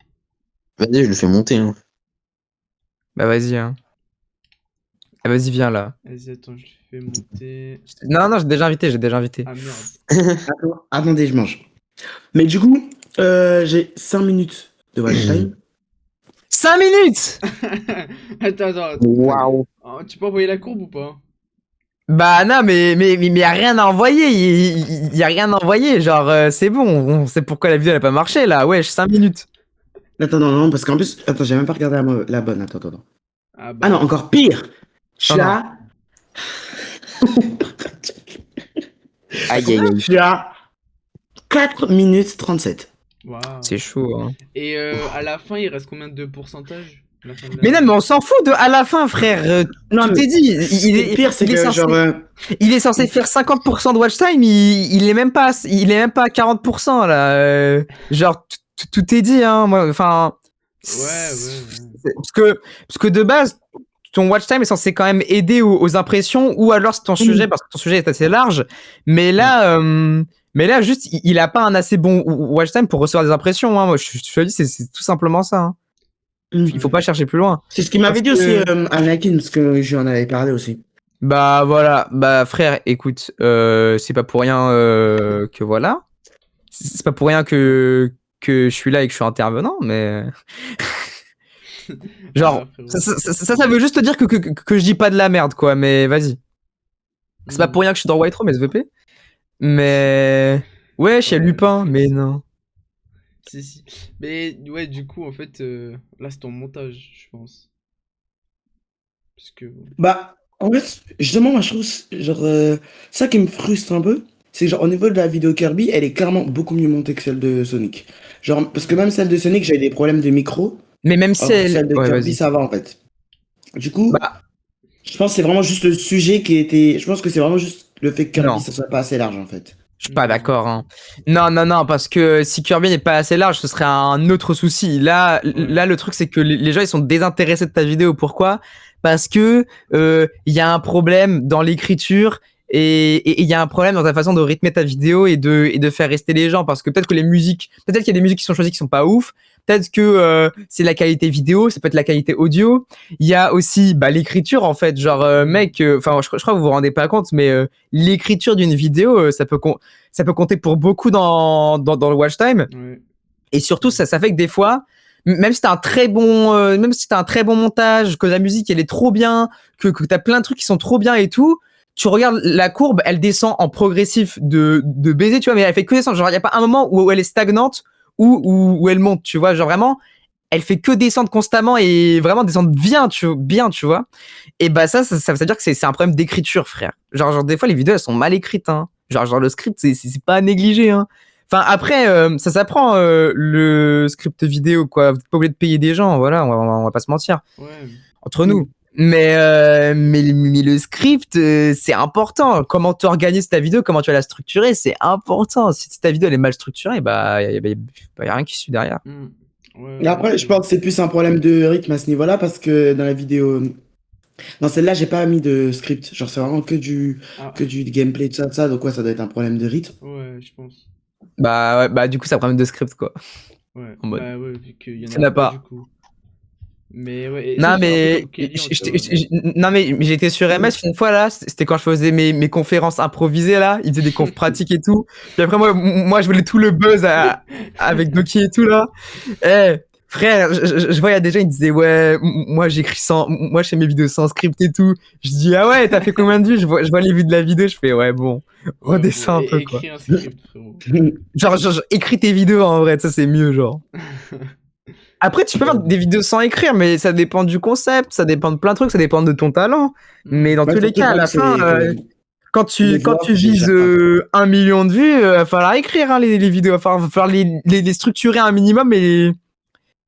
Vas-y, je le fais monter. Hein. Bah vas-y, hein. Ah, vas-y, viens là. Vas-y, attends, je le fais monter. Non, j'ai déjà invité. Ah merde. Attendez, je mange. Mais du coup, j'ai 5 minutes de watch time. 5 minutes. Attends. Waouh. Oh, tu peux envoyer la courbe ou pas? Bah non, mais y a rien à envoyer. Y a rien à envoyer. Genre, c'est bon. On sait pourquoi la vidéo elle a pas marché là. Wesh, 5 minutes. Attends, non, parce qu'en plus, attends, j'ai même pas regardé la bonne. Attends. Ah Ah non, bah. encore pire. Je suis Oh non. à... Aïe. Je suis à 4 minutes 37. Waouh. C'est chaud, hein. Et à la fin, il reste combien de pourcentage? À la fin de la- Mais non, mais on s'en fout de à la fin, frère. Non, Tout mais est dit. le pire, c'est il est que censé, genre... il est censé faire 50% de watch time. Il est même pas à 40% là. Genre, tout est dit, hein. Moi, enfin. Ouais. Parce que de base, ton watch time est censé quand même aider aux impressions ou alors c'est ton sujet parce que ton sujet est assez large. Mais là, juste, il a pas un assez bon watch time pour recevoir des impressions. Hein. Moi, je te le dis, c'est tout simplement ça. Hein. Il faut pas chercher plus loin. C'est ce qu'il m'avait dit Parce aussi, que- Anakin, parce que j'en avais parlé aussi. Bah voilà, bah frère, écoute, c'est pas pour rien que voilà. C'est pas pour rien que que je suis là et que je suis intervenant, mais genre Ah, frérot. ça veut juste dire que je dis pas de la merde, quoi. Mais vas-y. C'est pas Hmm. pour rien que je suis dans White Room SVP. Mais ouais, chez Ouais, Lupin, mais non. si, si. Mais ouais, du coup, en fait, là, c'est ton montage, je pense. Parce que. Bah, en fait, justement, moi, je trouve, genre, ça qui me frustre un peu, c'est que, genre, au niveau de la vidéo Kirby, elle est clairement beaucoup mieux montée que celle de Sonic. Genre, parce que Hmm. même celle de Sonic, j'ai des problèmes de micro, Mais même si alors que elle. celle de Ouais, Kirby, vas-y. ça va, en fait. Du coup, Bah, je pense que c'est vraiment juste le sujet qui était. Je pense que c'est vraiment juste le fait que Kirby, non. ça soit pas assez large, en fait. Je suis pas Non. d'accord, hein. Non, non, non, parce que si Kirby n'est pas assez large, ce serait un autre souci. Ouais. Là, le truc, c'est que les gens, ils sont désintéressés de ta vidéo. Pourquoi? Parce que il y a un problème dans l'écriture et il y a un problème dans ta façon de rythmer ta vidéo et de faire rester les gens. Parce que peut-être que les musiques, peut-être qu'il y a des musiques qui sont choisies qui sont pas ouf. Peut-être que c'est la qualité vidéo, ça peut être la qualité audio. Il y a aussi bah, l'écriture, en fait. Genre, mec, enfin, je crois que vous vous rendez pas compte, mais l'écriture d'une vidéo, ça peut compter pour beaucoup dans le watch time. Ouais. Et surtout, ça fait que des fois, même si t'as un très bon, même si t'as un très bon montage, que la musique elle est trop bien, que t'as plein de trucs qui sont trop bien et tout, tu regardes la courbe, elle descend en progressif de baiser, tu vois, mais elle fait que descendre. Genre, il y a pas un moment où elle est stagnante où elle monte, tu vois. Genre vraiment, elle fait que descendre constamment et vraiment descendre bien, tu vois. Et bah ça veut dire que c'est un problème d'écriture, frère. Genre des fois les vidéos elles sont mal écrites, hein. Genre le script c'est pas à négliger, hein. Enfin après ça s'apprend le script vidéo quoi. Vous êtes pas obligé de payer des gens, voilà, on va pas se mentir Ouais. entre Mm. nous. Mais le script c'est important. Comment tu organises ta vidéo, comment tu vas la structurer, c'est important. Si ta vidéo elle est mal structurée, bah y a rien qui suit derrière. Hmm. Ouais, Et ouais, après, c'est je pense vrai. que c'est plus un problème de rythme à ce niveau-là, parce que dans la vidéo. Dans celle-là, j'ai pas mis de script. Genre, c'est vraiment Ah, que du gameplay, de ça. Donc, ouais, ça doit être un problème de rythme. ouais, je pense. Bah ouais, bah du coup c'est un problème de script quoi. Ouais. En mode Bah ouais, vu qu'il y en ça a n'a pas, du pas. coup. Mais ouais, est-ce que Non tu fais un peu mais comme Kelly en termes. non mais j'étais sur MS une fois là, c'était quand je faisais mes conférences improvisées là, ils faisaient des confs pratiques et tout. Puis après moi je voulais tout le buzz avec Doki et tout là. Eh frère, je vois il y a des gens ils disaient ouais, moi j'écris sans moi je fais mes vidéos sans script et tout. Je dis ah ouais, t'as fait combien de vues? Je vois les vues de la vidéo, je fais ouais bon, Ouais, bon, redescends un peu quoi. écris un script, frérot. Genre, écris tes vidéos en vrai, ça c'est mieux genre. Après, tu peux faire des vidéos sans écrire, mais ça dépend du concept, ça dépend de plein de trucs, ça dépend de ton talent. Mais Hmm. dans Ouais, tous les surtout, je cas, à crois que la fin, les quand voix, tu ça vises gère pas, quoi. 1 million de vues, va falloir écrire hein, les vidéos, va falloir les structurer un minimum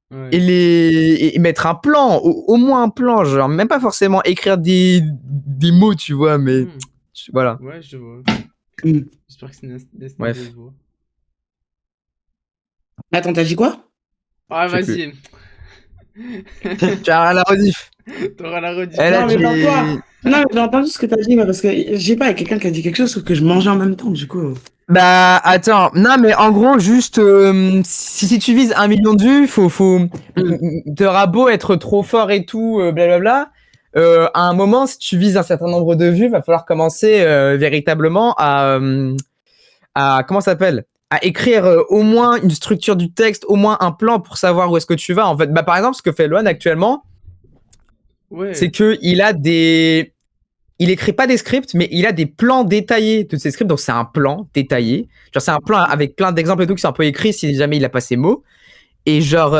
Ouais. et mettre un plan, au moins un plan, genre même pas forcément écrire des mots, tu vois, mais Hmm. voilà. Ouais, je vois. Hmm. J'espère que c'est une belle Bref, voix. Attends, t'as dit quoi? Ah, je sais plus. vas-y. Tu as la rediff. T'auras la rediff Elle a Non, mais après. parfois. dit. Non, mais j'ai entendu ce que t'as dit, mais parce que, je sais pas, il y a quelqu'un qui a dit quelque chose, sauf que je mangeais en même temps, du coup. Bah attends, non mais en gros juste si tu vises 1 million de vues, t'auras beau être trop fort et tout, blablabla. À un moment, si tu vises un certain nombre de vues, va falloir commencer véritablement à comment ça s'appelle? À écrire au moins une structure du texte, au moins un plan pour savoir où est-ce que tu vas. En fait, bah par exemple, ce que fait Luan actuellement, c'est Ouais. que il écrit pas des scripts, mais il a des plans détaillés de ses scripts. Donc, c'est un plan détaillé. Genre, c'est un plan avec plein d'exemples et tout qui sont un peu écrits si jamais il a pas ses mots. Et genre,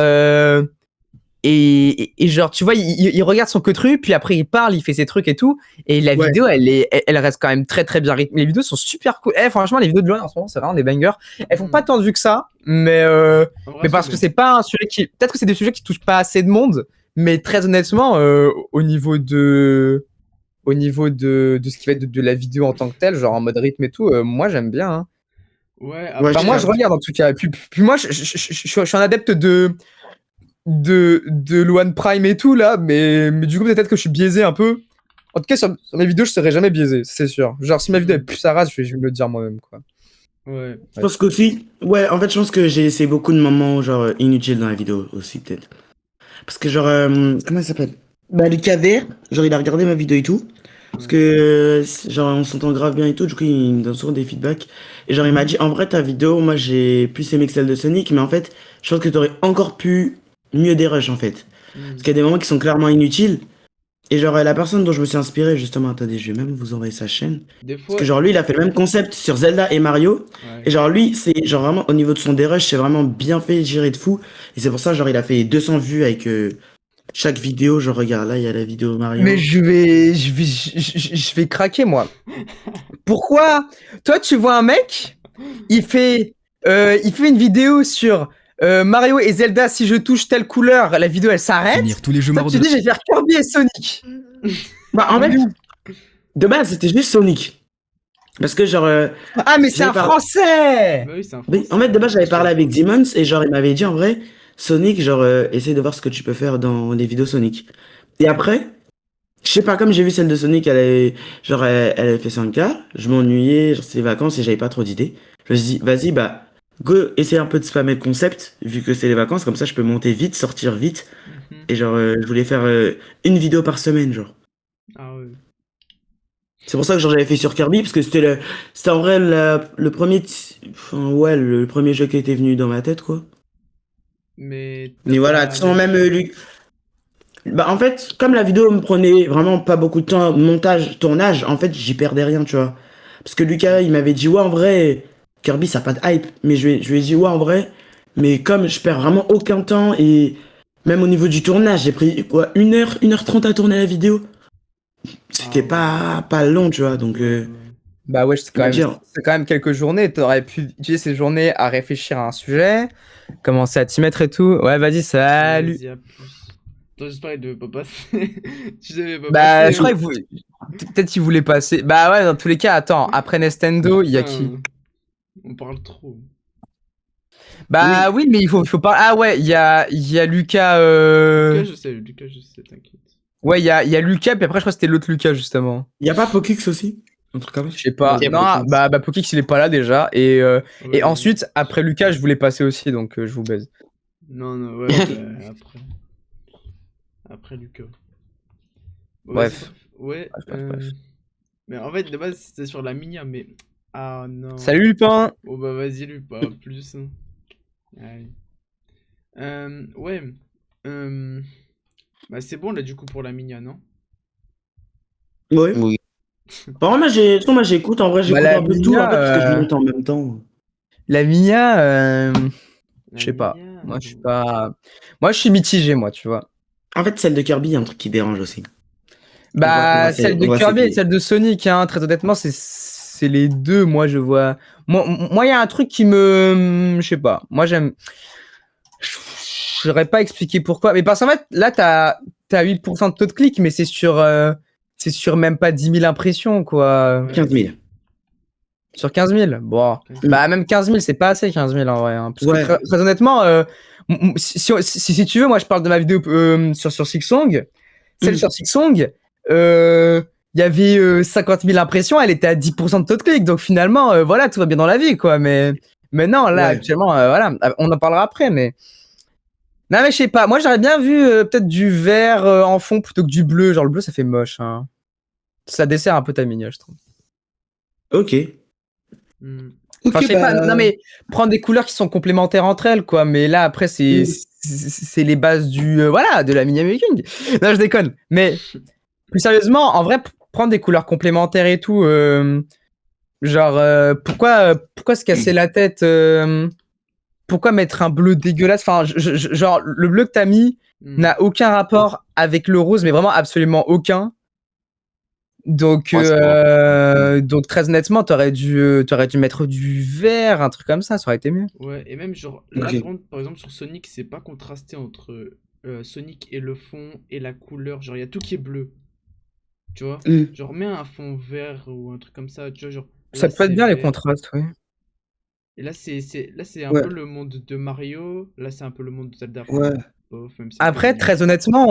et genre, tu vois, il regarde son queutru, puis après, il parle, il fait ses trucs et tout. Et la Ouais. vidéo, elle reste quand même très, très bien rythmée. Les vidéos sont super cool. Eh, franchement, les vidéos de Loan en ce moment, c'est vraiment des bangers. Elles font pas Hmm. tant de vues que ça, En vrai, mais c'est parce que bien. c'est pas un sujet qui. Peut-être que c'est des sujets qui touchent pas assez de monde, mais très honnêtement, au niveau de ce qui va être de la vidéo en tant que telle, genre en mode rythme et tout, moi j'aime bien. Hein. Ouais, Ouais, je Enfin, après. moi je regarde en tout cas. Puis moi je suis un adepte de Luan Prime et tout là, mais du coup peut-être que je suis biaisé un peu. En tout cas, sur mes vidéos, je serai jamais biaisé, c'est sûr. Genre, si ma vidéo est Hmm. plus sa race, je vais me le dire moi-même, quoi. Ouais. je pense qu'aussi. Ouais, en fait, je pense que j'ai laissé beaucoup de moments, genre, inutiles dans la vidéo aussi, peut-être. Parce que, genre, comment il s'appelle? Bah, le KVR, genre, il a regardé ma vidéo et tout. Parce que, genre, on s'entend grave bien et tout, du coup, il me donne souvent des feedbacks. Et genre, il m'a dit, en vrai, ta vidéo, moi, j'ai plus aimé que celle de Sonic, mais en fait, je pense que t'aurais encore pu mieux des rushs, en fait. Parce qu'il y a des moments qui sont clairement inutiles. Et genre, la personne dont je me suis inspiré, justement, attendez, je vais même vous envoyer sa chaîne. Des Parce fois. que genre, lui, il a fait le même concept sur Zelda et Mario. Ouais. Et genre, lui, c'est genre vraiment, au niveau de son dérush, c'est vraiment bien fait, géré de fou. Et c'est pour ça, genre, il a fait 200 vues avec chaque vidéo. Genre, regarde, là, il y a la vidéo Mario. Mais je vais craquer, moi. Pourquoi? Toi, tu vois un mec, il fait une vidéo sur Mario et Zelda, si je touche telle couleur, la vidéo elle s'arrête. Finir tous les jeux Toi, morts tu de dis, je vais faire Kirby et Sonic. Bah, en fait, de base, c'était juste Sonic. Parce que, genre, Ah, mais c'est j'avais un par- français! Bah oui, c'est un oui, français. en fait, de base, j'avais parlé avec Demons et genre, il m'avait dit en vrai, Sonic, genre, essaye de voir ce que tu peux faire dans les vidéos Sonic. Et après, je sais pas, comme j'ai vu celle de Sonic, elle avait fait 5K, je m'ennuyais, genre, c'est les vacances et j'avais pas trop d'idées. Je me suis dit, vas-y, bah, go, essaye un peu de spammer le concept, vu que c'est les vacances, comme ça, je peux monter vite, sortir vite. Mhm. Et genre, je voulais faire une vidéo par semaine, genre. Ah ouais. C'est pour ça que genre, j'avais fait sur Kirby, parce que c'était en vrai le premier, enfin, ouais, le premier jeu qui était venu dans ma tête, quoi. Mais. Mais voilà, sans même lui. Bah, en fait, comme la vidéo me prenait vraiment pas beaucoup de temps, montage, tournage, en fait, j'y perdais rien, tu vois. Parce que Lucas, il m'avait dit, ouais, en vrai, Kirby, ça a pas de hype. Mais je lui ai dit, ouais, en vrai, mais comme je perds vraiment aucun temps, et même au niveau du tournage, j'ai pris, quoi, 1h30 à tourner la vidéo. C'était pas long, tu vois, donc, Bah ouais, c'est il m'a dit, hein. quand même quelques journées. T'aurais pu utiliser ces journées à réfléchir à un sujet, commencer à t'y mettre et tout. Ouais, vas-y, salut. Vas-y, à plus. Attends, j'espère qu'il devait pas passer. Tu devais pas Bah, passer. je crois que peut-être qu'il voulait passer. Bah ouais, dans tous les cas, attends, après Nestendo, il y a qui? Putain, on parle trop. Bah oui, mais il faut pas. Ah ouais, il y a Lucas. Lucas, je sais, t'inquiète. Ouais, il y a Lucas, puis après, je crois que c'était l'autre Lucas, justement. Y a pas Pokix aussi? Un truc comme ça? Je sais pas. Ok, Non, Pokix. bah Pokix, il est pas là déjà. Et Ouais, ensuite, après Lucas, je voulais passer aussi, donc je vous baise. Non, ouais, bah, après. Après Lucas. Bon, Bref. vas-y, ouais. Bref. Mais en fait, de base, c'était sur la Minia, mais. Ah non. Salut Lupin! Oh bah vas-y, lui, pas plus. Hein. Allez. Ouais. Bah c'est bon là du coup pour la Minia, non? Ouais. Oui. Par contre, moi, j'écoute, en vrai, j'écoute la un peu tout, Mia, en fait, parce que je monte en même temps. La Mia, La je sais pas. Minia, Moi, je suis pas. Moi, je suis mitigé, moi, tu vois. En fait, celle de Kirby, il y a un truc qui dérange aussi. Bah, On celle de va Kirby et s'étayer. celle de Sonic, hein, très honnêtement, c'est les deux, moi, je vois. Moi, il y a un truc qui me. Je sais pas. Moi, j'aime. Je saurais pas expliquer pourquoi. Mais parce qu'en fait, là, t'as 8% de taux de clic, mais c'est sur même pas 10 000 impressions, quoi. Ouais. 15 000. Sur 15 000. Bon. 15 000. Bah, même 15 000, c'est pas assez, 15 000 en vrai. Hein. Parce Ouais. que très honnêtement, si tu veux, moi, je parle de ma vidéo sur Sixsong. Celle sur Sixsong, il y avait 50 000 impressions, elle était à 10% de taux de clic. Donc finalement, voilà, tout va bien dans la vie, quoi. Mais non, là, Ouais. actuellement, voilà, on en parlera après, mais. Non, mais je sais pas. Moi, j'aurais bien vu peut-être du vert en fond plutôt que du bleu. Genre, le bleu, ça fait moche. Hein. Ça dessert un peu ta mignonne, je trouve. Ok. Hmm. Enfin, je sais pas. bah, Non, mais prendre des couleurs qui sont complémentaires entre elles, quoi. Mais là, après, c'est les bases voilà, de la mini making. Non, je déconne. Mais plus sérieusement, en vrai, prendre des couleurs complémentaires et tout, genre, pourquoi se casser la tête pourquoi mettre un bleu dégueulasse? Enfin, genre, le bleu que t'as mis Hmm. n'a aucun rapport avec le rose, mais vraiment absolument aucun. Donc, Ouais, c'est donc très honnêtement, t'aurais dû mettre du vert, un truc comme ça aurait été mieux. Ouais, et même genre là Ok. par exemple sur Sonic, c'est pas contrasté entre Sonic et le fond et la couleur, genre il y a tout qui est bleu. Tu vois? Genre mets un fond vert ou un truc comme ça, tu vois, genre Ça là peut être c'est bien les vert. contrastes, oui. Et là c'est un Ouais. peu le monde de Mario, là c'est un peu le monde de Zelda. Enfin, Ouais. bof, même si un peu, Après, mais- très honnêtement,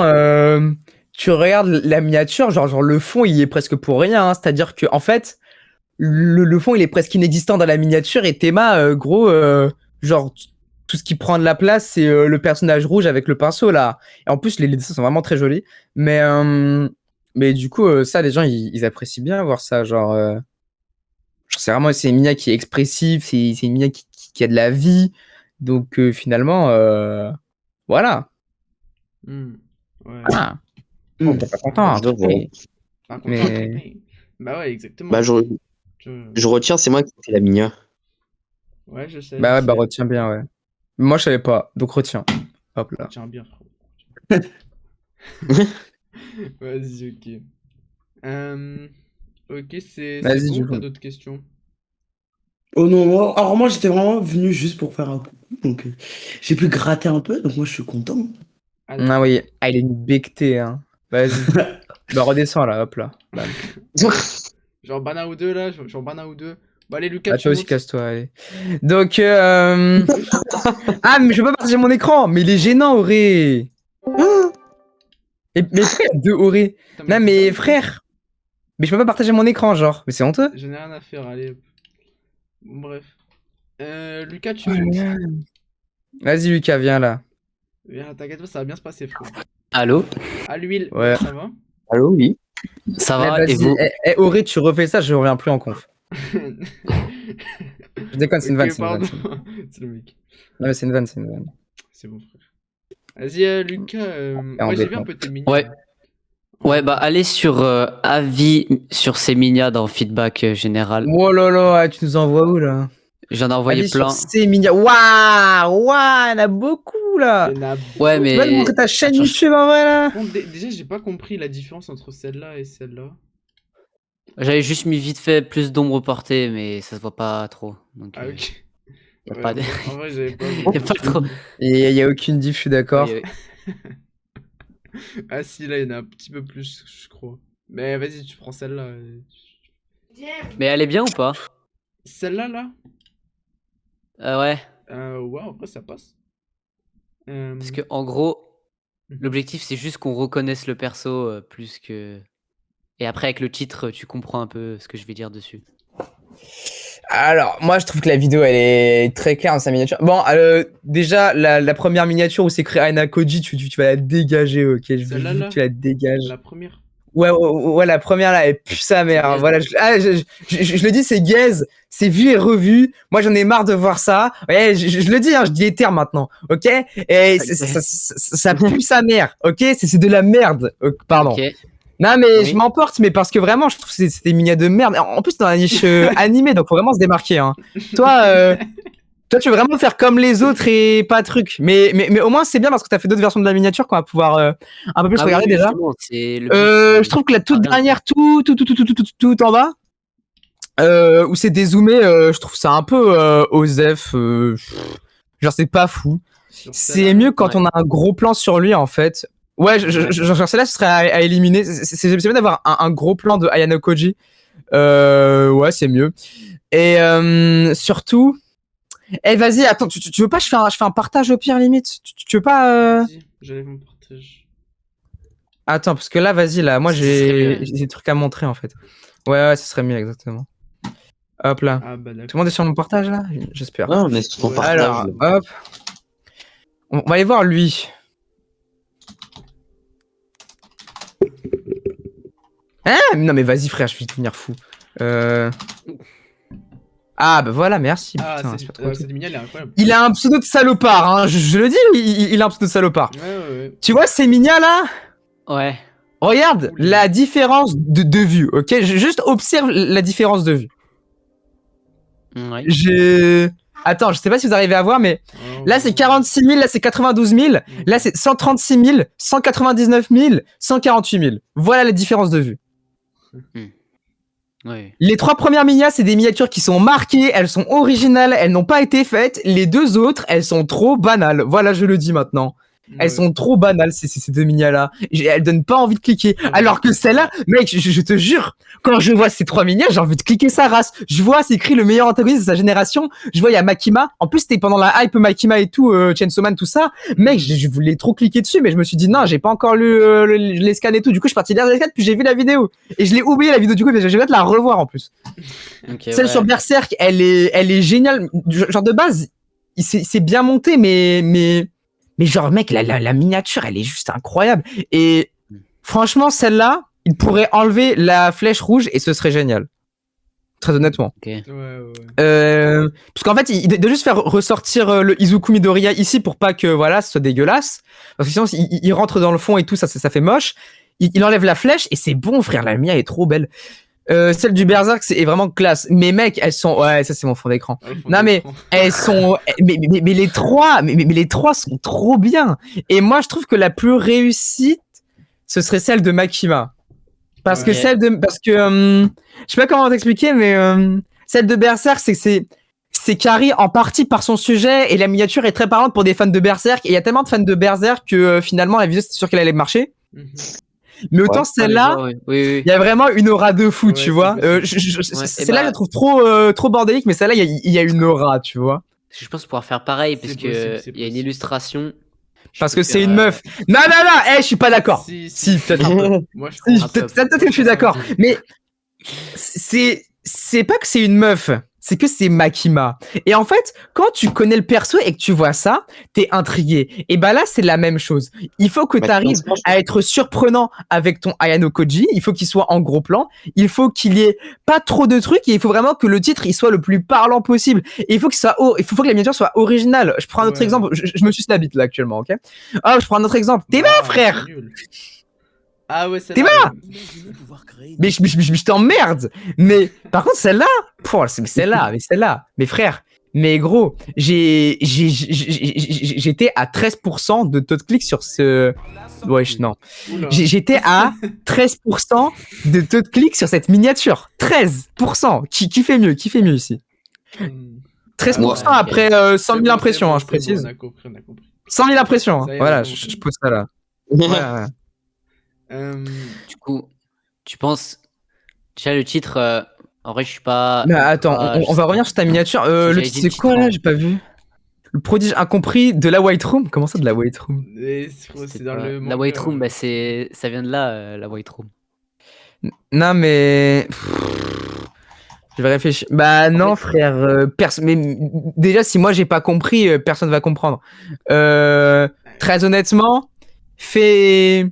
tu regardes la miniature, genre le fond, il y est presque pour rien. Hein. C'est-à-dire que en fait, le fond, il est presque inexistant dans la miniature et Théma, gros, genre tout ce qui prend de la place, c'est le personnage rouge avec le pinceau là. Et en plus, les dessins sont vraiment très jolis. Mais Mais du coup, ça, les gens, ils apprécient bien voir ça. Genre, c'est vraiment, c'est une Minia qui est expressive, c'est une Minia qui a de la vie. Donc, finalement, voilà. Ouais. Ah, Hmm. t'es pas content, hein, Je vois. Par contre, mais... bah ouais, exactement. Bah, je retiens, c'est moi qui fais la Minia. Ouais, je sais, Bah ouais, je bah sais. retiens bien, ouais. Moi, je savais pas, donc retiens. Hop là. Tiens bien, frérot. Vas-y, ok. Ok, c'est Vas-y, bon du ou t'as coup. d'autres questions? Oh non, alors moi j'étais vraiment venu juste pour faire un coucou, donc j'ai pu gratter un peu, donc moi je suis content. Ah, Ah d'accord. oui, ah, il est une bectée, hein. Vas-y. Bah redescends là, hop là. Bam. Genre Bana ou deux là, genre Bana ou deux. Bah allez Lucas, Ah, tu toi aussi, montes. casse-toi, allez. Donc, Oui, je t'entends. ah, mais je peux pas partager mon écran, mais il est gênant, Auré. Mais pourquoi il y a deux Auré? Putain, mais Non, dis pas mais le truc. frère, mais je peux pas partager mon écran, genre. Mais c'est honteux. Je n'ai rien à faire, allez. Bon, bref. Lucas, tu montes. Vas-y, Lucas, viens là. Viens, t'inquiète pas, ça va bien se passer, frérot. Allô? À l'huile, ouais, Ouais. ça va? Allô, oui. Ça Mais va et vas-y, vous? Auré, tu refais ça, je reviens plus en conf. Je déconne, c'est une vanne, Ok, c'est une vanne. pardon. c'est une vanne. C'est le mec. Non, mais c'est une vanne, c'est une vanne. C'est bon, frère. Vas-y, Lucas. Et en Ouais, j'ai vu un détente. peu tes minions. Ouais. Ouais, bah allez sur avis sur ces minas dans feedback général. Oh là là, tu nous envoies où là? J'en ai envoyé Allez plein. sur ces minia. Waouh, waouh, il y en a beaucoup là. Il y en a Ouais, Tu vas nous mais montrer ta chaîne Attends, YouTube en vrai là? Bon, déjà, j'ai pas compris la différence entre celle-là et celle-là. j'avais juste mis vite fait plus d'ombre portée, mais ça se voit pas trop. Donc Ah, ok. y a Ouais, pas de... en vrai, j'avais pas vu. y a pas trop. Et y a aucune diff, je suis d'accord. Ouais, Ah, si, là, il y en a un petit peu plus, je crois. Mais vas-y, tu prends celle-là. mais elle est bien ou pas? Celle-là, là? Ouais, Ouais, en vrai, ça passe. parce que en gros, Mhm. l'objectif c'est juste qu'on reconnaisse le perso plus que. Et après avec le titre, tu comprends un peu ce que je vais dire dessus. Alors, moi, je trouve que la vidéo, elle est très claire dans sa miniature. Bon, déjà, la première miniature où c'est écrit Aina Koji, tu vas la dégager, ok? Je veux Celle-là, que là? tu la dégages. La première. Ouais, la première, là, elle pue sa mère. C'est Hein, gaze. voilà, je le dis, c'est gaze, c'est vu et revu. Moi, j'en ai marre de voir ça. Ouais, je le dis, hein, je dis les termes maintenant, ok? Et ça pue sa mère, ok? C'est de la merde, pardon. Ok. Non, mais Oui. je m'emporte, mais parce que vraiment, je trouve que c'est des minias de merde. En plus, dans la niche animée, donc faut vraiment se démarquer. Hein. Toi, toi, tu veux vraiment faire comme les autres et pas truc. Mais au moins, c'est bien parce que t'as fait d'autres versions de la miniature qu'on va pouvoir un peu plus Ah oui, regarder oui, déjà. justement, c'est le but, c'est- Je trouve que la toute Ah, bien. dernière, tout en bas, où c'est dézoomé, je trouve ça un peu osef. Genre, c'est pas fou. Sur C'est celle-là, mieux quand Ouais. on a un gros plan sur lui, en fait. Ouais, genre celle-là, ce serait à éliminer. C'est mieux d'avoir un gros plan de Ayano Koji. Ouais, c'est mieux. Et surtout... Eh, vas-y, attends, tu veux pas, je fais un partage au pire, limite? Tu veux pas... Vas-y, j'allais mon partage. Attends, parce que là, vas-y, là, moi, Ce serait j'ai mieux. des trucs à montrer, en fait. Ouais, ce serait mieux, exactement. Hop là. Ah, bah Tout le d'accord. monde est sur mon partage, là? J'espère. Ouais, on est sur ton Ouais. partage. Alors, hop. On va aller voir lui. Hein? Non mais vas-y frère, je vais devenir fou. Ah bah voilà, merci. Ah, Putain, c'est pas trop tôt. cette miniale, elle est incroyable. Il a un pseudo de salopard, hein. Je le dis, il a un pseudo de salopard. Ouais. Tu vois ces mignons là? Ouais. Regarde Oula. la différence de vue, ok? Juste observe la différence de vue. Ouais. Attends, je sais pas si vous arrivez à voir, mais Oh, là c'est 46 000, là c'est 92 000, là c'est 136 000, 199 000, 148 000. Voilà la différence de vue. Ouais. Les trois premières minias, c'est des miniatures qui sont marquées, elles sont originales, elles n'ont pas été faites. Les deux autres, elles sont trop banales. Voilà, je le dis maintenant. Elles sont trop banales, ces deux minias-là. Elles donnent pas envie de cliquer. Ouais, Alors que ouais. celle-là, mec, je te jure, quand je vois ces trois minias, j'ai envie de cliquer sa race. Je vois, c'est écrit le meilleur antagoniste de sa génération. Je vois, il y a Makima. En plus, c'était pendant la hype Makima et tout, Chainsaw Man, tout ça. Mec, je voulais trop cliquer dessus, mais je me suis dit, non, j'ai pas encore lu les scans et tout. Du coup, je suis parti lire les scans, puis j'ai vu la vidéo. Et je l'ai oublié, la vidéo, du coup, mais je vais te la revoir en plus. Ok, Celle ouais. sur Berserk, elle est géniale. Genre de base, c'est bien monté, mais genre mec, la miniature, elle est juste incroyable. Et franchement, celle-là, il pourrait enlever la flèche rouge et ce serait génial. Très honnêtement. Ok. Ouais, ouais. Parce qu'en fait, il doit juste faire ressortir le Izuku Midoriya ici pour pas que voilà, ce soit dégueulasse. Parce que sinon, il rentre dans le fond et tout, ça fait moche. Il enlève la flèche et c'est bon, frère. La Mia est trop belle. Celle du Berserk est vraiment classe. Mais mec, elles sont. Ouais, ça c'est mon fond d'écran. Ah, le fond Non mais d'écran. elles sont. Mais les trois sont trop bien. Et moi, je trouve que la plus réussie, ce serait celle de Makima. Parce que Ouais. je sais pas comment t'expliquer, mais celle de Berserk, c'est carré en partie par son sujet et la miniature est très parlante pour des fans de Berserk. Et il y a tellement de fans de Berserk que finalement la vidéo c'était sûr qu'elle allait marcher. Mhm. Mais autant Ouais. celle-là, Oui, oui. il y a vraiment une aura de fou, Ouais, tu c'est vois. possible. Ouais, Celle-là, et je la trouve trop bordélique, mais celle-là, il y a une aura, tu vois. Parce que je pense pouvoir faire pareil, parce C'est que possible, c'est il y a une possible. illustration. Je Parce peux que c'est faire, une meuf. Non, je suis pas d'accord. Si, Si, peut-être un peu. Moi, je Si, pense. peut-être que je suis d'accord. Mais c'est pas que c'est une meuf, c'est que c'est Makima. Et en fait, quand tu connais le perso et que tu vois ça, t'es intrigué. Et bah là, c'est la même chose. Il faut que Mais t'arrives franchement, à être surprenant avec ton Ayano Koji. Il faut qu'il soit en gros plan. Il faut qu'il y ait pas trop de trucs. Et il faut vraiment que le titre il soit le plus parlant possible. Et il faut que il faut que la miniature soit originale. Je prends un autre Ouais. exemple. Je me suis la bite là actuellement, ok. Ah, je prends un autre exemple. T'es Ah, là, frère. c'est nul. Ah ouais, c'est T'es là. Mais je t'emmerde. Mais par contre, celle-là, mais frère, mais gros, j'étais à 13% de taux de clic sur ce. Wesh, non. Oula. J'étais à 13% de taux de clic sur cette miniature. 13%. Qui fait mieux ici? Hmm. 13% Ah ouais, après 100 000 C'est bon, impressions, hein, je c'est bon, précise. on a compris, on a compris. 100 000 impressions, hein. Ça y est, Voilà, on a compris. je pose ça là. Voilà. Du coup, tu penses. Déjà, le titre, en vrai, je suis pas. Mais attends, ultra- je on sais va pas. revenir sur ta miniature. Si Le j'avais titre, dit c'est le quoi titre là? en- J'ai pas vu. Le prodige incompris de la White Room? Comment ça de la White Room? Et c'est C'était dans pas- le La White manga. Room, bah, ça vient de là, la White Room. Non mais. Je vais réfléchir. Bah non fait- frère. Mais déjà si moi j'ai pas compris, personne va comprendre. Très honnêtement, fais.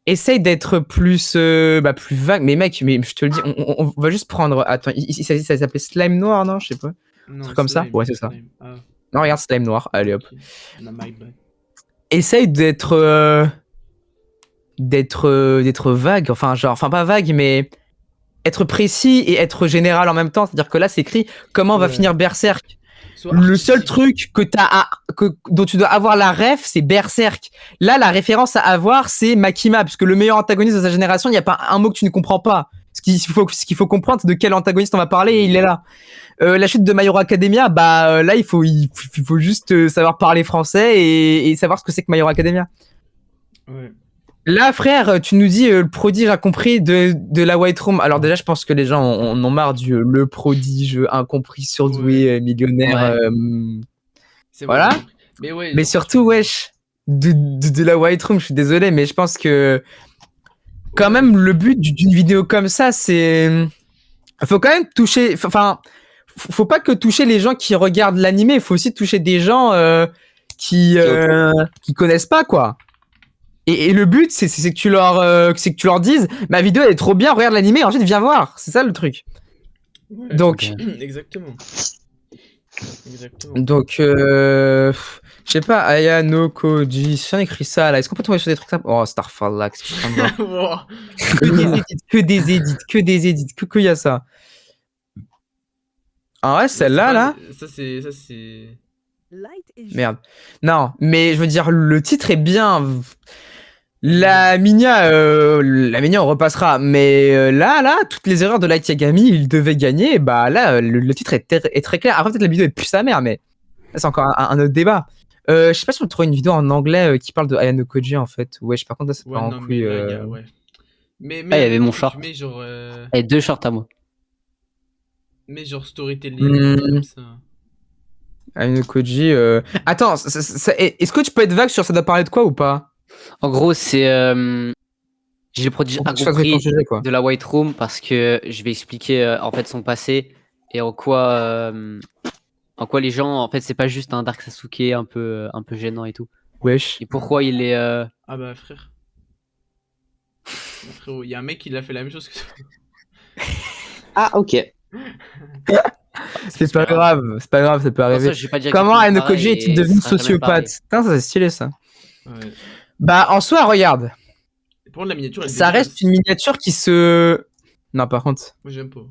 Essaye d'être plus, plus vague. Mais mec, mais je te le dis, on va juste prendre. Attends, ça s'appelait Slime Noir, non? Je sais pas. Un Non, truc comme ça? slime, Ouais, c'est ça. slime. Ah, Non, regarde Slime Noir. Allez hop. ok. Non, my bad. Essaye d'être vague, enfin pas vague, mais être précis et être général en même temps. C'est-à-dire que là, c'est écrit comment va Ouais. finir Berserk. Sois Le seul artistique. truc dont tu dois avoir la ref, c'est Berserk. Là, la référence à avoir, c'est Makima, puisque le meilleur antagoniste de sa génération, il n'y a pas un mot que tu ne comprends pas. Ce qu'il faut comprendre, c'est de quel antagoniste on va parler, et il est là. La chute de My Hero Academia, là, il faut juste savoir parler français et savoir ce que c'est que My Hero Academia. Ouais. Là, frère, tu nous dis le prodige incompris de la White Room. Alors déjà, je pense que les gens en ont marre du le prodige incompris, surdoué, millionnaire. Ouais. C'est bon, Voilà. j'ai compris. Mais ouais. Mais genre, surtout, wesh, de la White Room, je suis désolé, mais je pense que quand ouais. même le but d'une vidéo comme ça, c'est... Faut quand même toucher... Enfin, faut pas que toucher les gens qui regardent l'animé, il faut aussi toucher des gens qui connaissent pas, quoi. Et le but, c'est que tu leur dises, ma vidéo elle est trop bien, regarde l'animé, ensuite viens voir. C'est ça le truc. Ouais. Donc, Exactement. Exactement. je sais pas, Ayano Koji, si on écrit ça là, est-ce qu'on peut tomber sur des trucs simples? Oh, Starfall là, qu'est-ce que je suis en train de voir? Wow. Que des edits, que y a ça. Ah ouais, celle-là, là? Ça, c'est. Merde. Non, mais je veux dire, le titre est bien. La Minia, on repassera. Mais là, toutes les erreurs de Light Yagami, il devait gagner. Bah là, le titre est très clair. Après, peut-être la vidéo est plus sa mère, mais ça, c'est encore un autre débat. Je sais pas si on trouve une vidéo en anglais qui parle de Ayano Koji en fait. Wesh, par contre, là, c'est Ouais, pas en non, mais couille. là, il y a. Ouais. Mais, Ah, il y avait mon short. Mais genre. Et 2 shorts à moi. Mais genre storytelling, comme ça. Ayano Koji. Attends, est-ce que tu peux être vague sur ça doit parler de quoi ou pas? En gros, c'est. J'ai le prodige Pour que je fasse ton incompris sujet, quoi. de la White Room parce que je vais expliquer en fait son passé et en quoi les gens en fait c'est pas juste un Dark Sasuke un peu gênant et tout. Wesh. Et pourquoi il est Ah bah, frère. Frérot, il y a un mec qui l'a fait la même chose que toi. Ah, ok. C'est pas grave, c'est pas grave, ça peut Pour arriver. ça, j'ai pas dit à Comment quelqu'un de Anokoji pareil est-il et devenu ce sera jamais pareil. sociopathe? Putain, ça c'est stylé ça. Ouais. Bah, en soi, regarde, Et pour la miniature, elle est ça reste dégueulasse. une miniature qui se. Non, par contre. Moi, j'aime pas.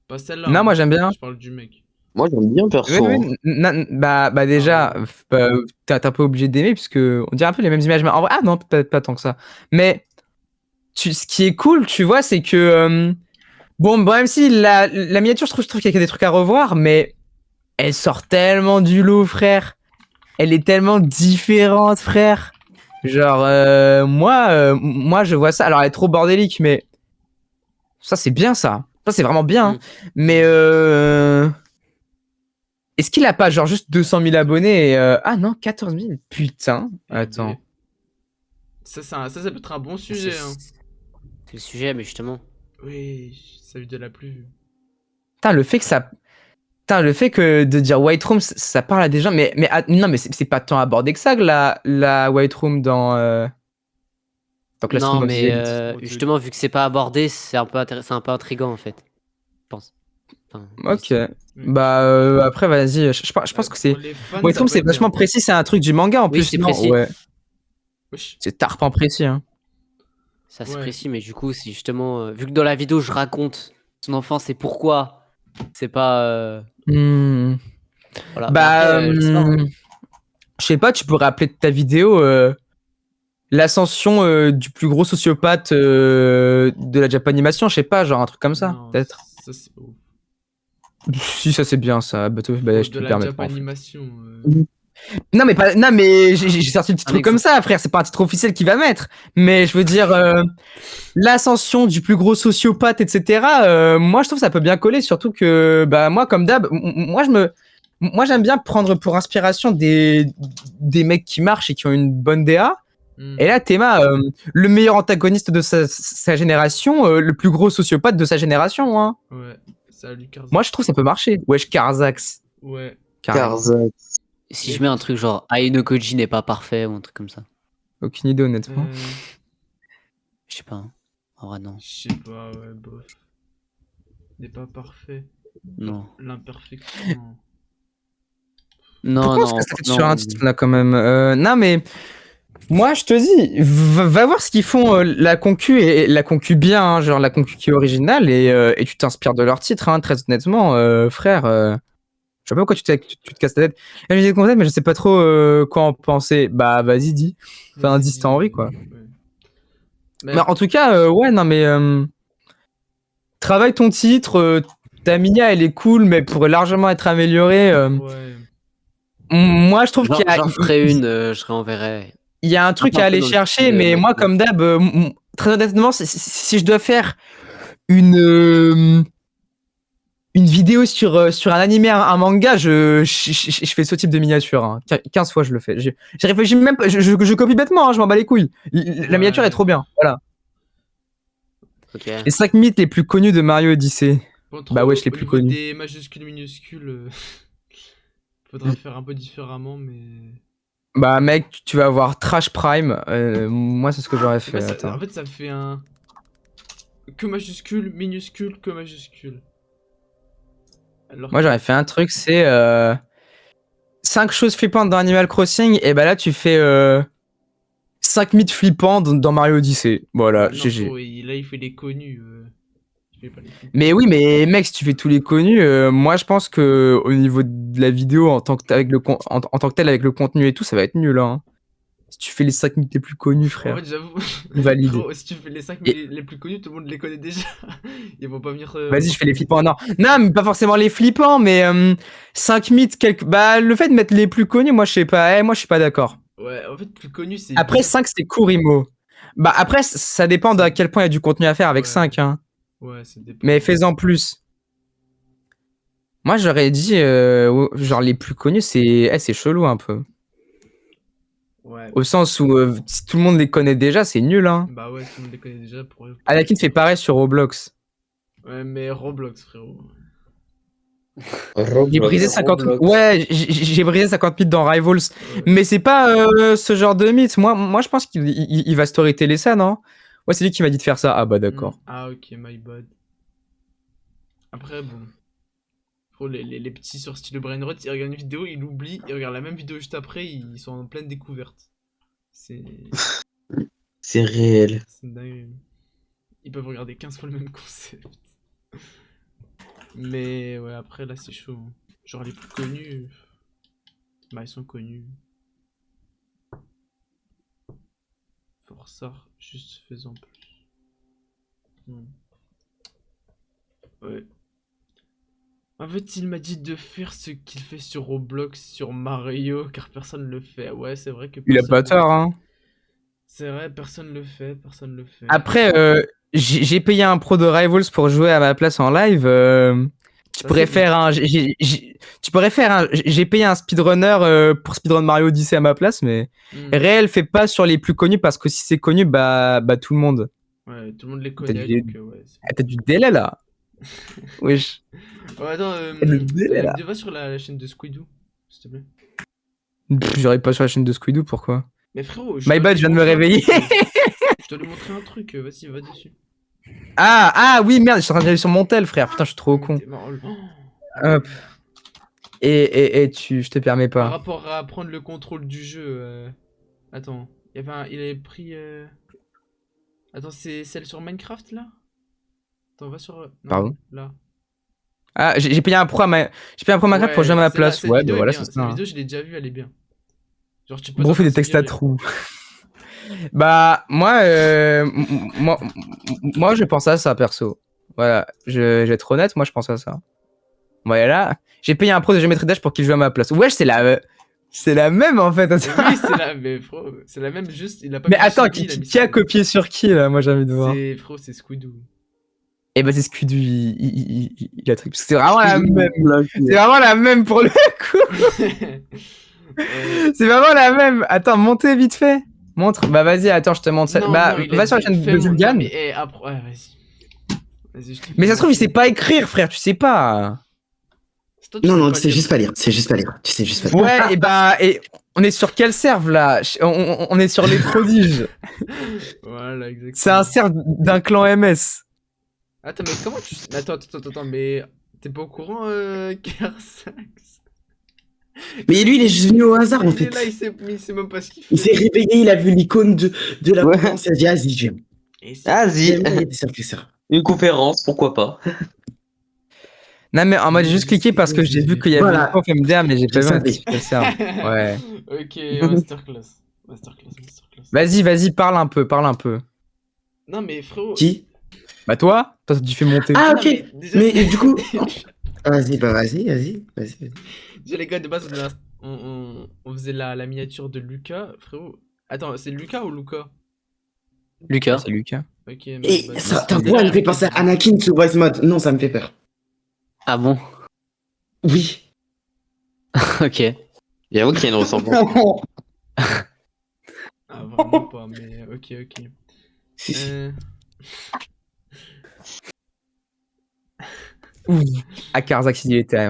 Pas celle-là. Non, hein. moi j'aime bien. Je parle du mec. Moi, j'aime bien Oui, perso. oui, Hein. bah déjà, Ah, ouais. t'es un peu obligé d'aimer, puisque on dirait un peu les mêmes images. Mais en vrai, ah non, peut-être pas tant que ça. Mais ce qui est cool, tu vois, c'est que. Bon, même si la miniature, je trouve qu'il y a des trucs à revoir, mais elle sort tellement du lot, frère. Elle est tellement différente, frère. Genre, moi, je vois ça. Alors, elle est trop bordélique, mais ça, c'est bien, ça. Ça, c'est vraiment bien. Hein. Mais est-ce qu'il a pas, genre, juste 200 000 abonnés et, Ah non, 14 000. Putain. Eh Attends. ben, ça peut être un bon sujet. Hein. C'est le sujet, mais justement. Oui, ça lui de la plus. Putain, le fait que ça. Putain, le fait que de dire White Room, ça parle à des gens. Mais non, mais c'est pas tant abordé que ça, que la White Room dans Classroom Non, of the mais Elite. justement, vu que c'est pas abordé, c'est un peu c'est un peu intriguant en fait. Je pense. Enfin, Ok. Bah, après, vas-y. Je pense que c'est. Pour les fans, White ça Room, peut c'est être vachement bien. précis. C'est un truc du manga en Oui, plus. c'est Non, précis. ouais. Wesh. C'est tarpant précis. Hein. ça c'est Ouais. précis, mais du coup, c'est justement vu que dans la vidéo je raconte son enfance et pourquoi, c'est pas. Hmm. Voilà. Mais Bah, après, je sais pas. Hein. je sais pas, tu pourrais appeler ta vidéo l'ascension du plus gros sociopathe de la Japanimation. Je sais pas, genre un truc comme ça, Non, peut-être. ça c'est pas ouf. Si, ça c'est bien ça. Bah, je te De le la permets pas. En fait. Japanimation. Non mais pas, non mais j'ai sorti le petit Un truc comme exemple. ça, frère. C'est pas un titre officiel qui va mettre. Mais je veux dire l'ascension du plus gros sociopathe, etc. Moi je trouve que ça peut bien coller, surtout que bah moi comme d'hab, moi j'aime bien prendre pour inspiration des mecs qui marchent et qui ont une bonne DA. Hmm. Et là, Théma, le meilleur antagoniste de sa génération, le plus gros sociopathe de sa génération. Hein. Ouais, salut Karza. Moi, je trouve que ça peut marcher. Wesh, Karzax. Ouais. Carrément. Karza. Si je mets un truc genre Aino Koji n'est pas parfait ou un truc comme ça. Aucune idée, honnêtement. Je sais pas. Hein. En vrai, non. Je sais pas, ouais, bof. N'est pas parfait. Non. L'imperfection. Non, Pourquoi non. on se casse la tête non, sur un titre là quand même non, mais moi, je te dis, va voir ce qu'ils font la concu et la concu bien, hein, genre la concu qui est originale et tu t'inspires de leur titre, hein, très honnêtement, frère. Je sais pas pourquoi tu te casses la tête. J'ai des concepts, mais je sais pas trop quoi en penser. Bah, vas-y, dis. Enfin, dis si t'as envie, quoi. Ouais. Mais en tout cas, ouais, non, mais travaille ton titre. Ta Minia, elle est cool, mais elle pourrait largement être améliorée. Ouais. Moi, je trouve qu'il y a, J'en ferai une, je réenverrai. il y a un truc Un peu à aller dans le chercher, style, mais White moi, Room. comme d'hab, très honnêtement, si je dois faire une vidéo sur un animé, un manga, je fais ce type de miniature. Hein. 15 fois, je le fais. J'ai réfléchi même pas. Je copie bêtement, hein, je m'en bats les couilles. La miniature est trop bien. Voilà. Ok. Les 5 mythes les plus connus de Mario Odyssey. Bon, Bah ouais, je l'ai au plus niveau connu. des majuscules, minuscules, faudra faire un peu différemment, mais. Bah, mec, tu vas avoir Trash Prime. Moi, c'est ce que j'aurais fait. Bah, Attends. en fait, ça fait un. Que majuscule, minuscule, que majuscule. Alors Moi, j'aurais fait un truc, c'est 5 choses flippantes dans Animal Crossing. Et bah là, tu fais 5 mythes flippants dans Mario Odyssey. Voilà, non, GG. là, il fait les connus. Il fait pas les flippants. Mais oui, mais mec, si tu fais tous les connus, moi je pense que au niveau de la vidéo en tant que en tant que tel avec le contenu et tout, ça va être nul. Hein. Si tu fais les 5 mythes les plus connus, En frère, fait, j'avoue. valide. Frérot, si tu fais les 5 Et- les plus connus, tout le monde les connaît déjà. Ils vont pas venir. Vas-y, je fais les flippants. Non, non, mais pas forcément les flippants, mais 5 mythes, bah le fait de mettre les plus connus, moi je sais pas. Moi je suis pas d'accord. Ouais, en fait, plus connu, c'est. Après bien. 5, c'est Kurimo. Bah après, ça dépend d'à quel point il y a du contenu à faire avec Ouais. 5. Hein. Ouais, ça dépend. Mais fais-en plus. Moi, j'aurais dit, genre, les plus connus, c'est chelou un peu. Ouais. Au sens où, si tout le monde les connaît déjà, c'est nul, hein. Bah ouais, tout le monde les connaît déjà. Anakin fait pareil sur Roblox. Ouais, mais Roblox, frérot. J'ai brisé 50 Ouais, j'ai brisé 50 mythes dans Rivals. Ouais. Mais c'est pas ce genre de mythe. Moi, je pense qu'il va storyteller ça, non? Ouais, c'est lui qui m'a dit de faire ça. Ah bah d'accord. Ah, ok, my bad. Après, bon. Pour les petits sur style Brainrot, ils regardent une vidéo, ils l'oublient, ils regardent la même vidéo juste après, ils sont en pleine découverte. C'est C'est réel. c'est une dinguerie. Ils peuvent regarder 15 fois le même concept. Mais ouais, après là, c'est chaud, hein. Genre les plus connus, bah ils sont connus. Forçard, juste faisant plus. Ouais. En fait, il m'a dit de faire ce qu'il fait sur Roblox, sur Mario, car personne le fait. Ouais, c'est vrai que Il a personne pas le tort, fait. hein. C'est vrai, personne le fait, personne le fait. Après, j'ai payé un pro de Rivals pour jouer à ma place en live. Tu Ça, pourrais c'est bien. faire un. Tu pourrais faire un. J'ai payé un speedrunner pour speedrun Mario Odyssey à ma place, mais Hmm. réel fait pas sur les plus connus parce que si c'est connu, bah tout le monde. Ouais, tout le monde les T'as connaît, du, donc ouais. t'as du délai là. Wesh. Ouais, attends, T'as du délai là. va sur la chaîne de Squidoo, s'il te plaît. J'aurais pas sur la chaîne de Squidoo, pourquoi? Mais frérot, My bad, je viens de me montrer un réveiller. truc, je dois lui montrer un truc, vas-y, va dessus. Ah oui, merde, je suis en train d'aller sur mon tel, frère. Putain, je suis trop Mais con. t'es marrant, Hop. Et je te permets Par pas. rapport à prendre le contrôle du jeu, attends, il avait pris. Attends, c'est celle sur Minecraft là? Attends, va sur. Non, Pardon? là. Ah, j'ai payé un pro j'ai payé un pro Minecraft pour jouer à Ouais, ma celle-là, place. cette Ouais, bah vidéo est voilà, c'est bien. ça, Cette hein. vidéo, je l'ai déjà vue, elle est bien. Genre, tu poses Bro un fait des textes à perséguir. trous. Bah, moi, je pense à ça, perso. Voilà, je vais être honnête, moi, je pense à ça. Voilà, j'ai payé un pro de géométrie dash pour qu'il joue à ma place. Wesh, c'est la même, en fait. Oui, c'est la. Mais frérot, c'est la même, juste, il a pas Mais mis attends, Chibi, il a mis qui a Squidoo. copié sur qui, là? Moi, j'ai envie de voir. C'est. Frérot, c'est Squidoo. Eh ben, c'est Squidoo, il a truc. C'est vraiment la même. C'est vraiment la même pour le coup. C'est vraiment la même. Attends, montez vite fait. Montre. Bah, vas-y, attends, je te montre ça. Non, Bah, non, il a va sur la dit, chaîne de fais-moi. Non, Vulgan. mais après. Ouais, vas-y. Vas-y, je te Mais fais ça se trouve, il montrer. sait pas écrire, frère, tu sais pas. C'est toi, tu Non, sais non, pas tu sais lire. juste pas lire. Tu sais juste pas lire. Tu sais juste pas lire. Ouais, et bah, et on est sur quel serve là? On est sur les prodiges. Voilà, exactement. C'est un serve d'un clan MS. Attends, mais comment tu. Mais attends, mais. T'es pas au courant, Kersax? Mais lui, il est juste venu au hasard, en Il est là, fait. il sait même pas ce qu'il Il fait. s'est réveillé, il a vu l'icône de la Ouais. conférence, il a dit, vas-y, j'aime. Et c'est- Vas-y. J'aime bien, il était ça. Une conférence, pourquoi pas. Non, mais en mode, j'ai juste cliqué parce que j'ai vu qu'il y avait Voilà. une conf MDR, mais j'ai pas Je vu un savais. petit peu serve. Ouais. Ok, masterclass. Masterclass. Vas-y, parle un peu. Non, mais frérot. Qui? Bah, toi, tu fais monter. Ah, Non, ok. mais déjà- Mais du coup. Vas-y, bah vas-y. Déjà, les gars, de base, on faisait la miniature de Lucas, frérot. Attends, c'est Lucas ou Luca? Lucas. C'est Lucas. Ok, Et bah, ça, c'est ta le voix, elle me fait délire penser à avec les Anakin sous voice mode. Non, ça me fait peur. Ah bon? Oui. Ok. J'avoue qu'il y a une ressemblance. Ah, vraiment pas, mais ok. Si. Ah, Karzax, il y était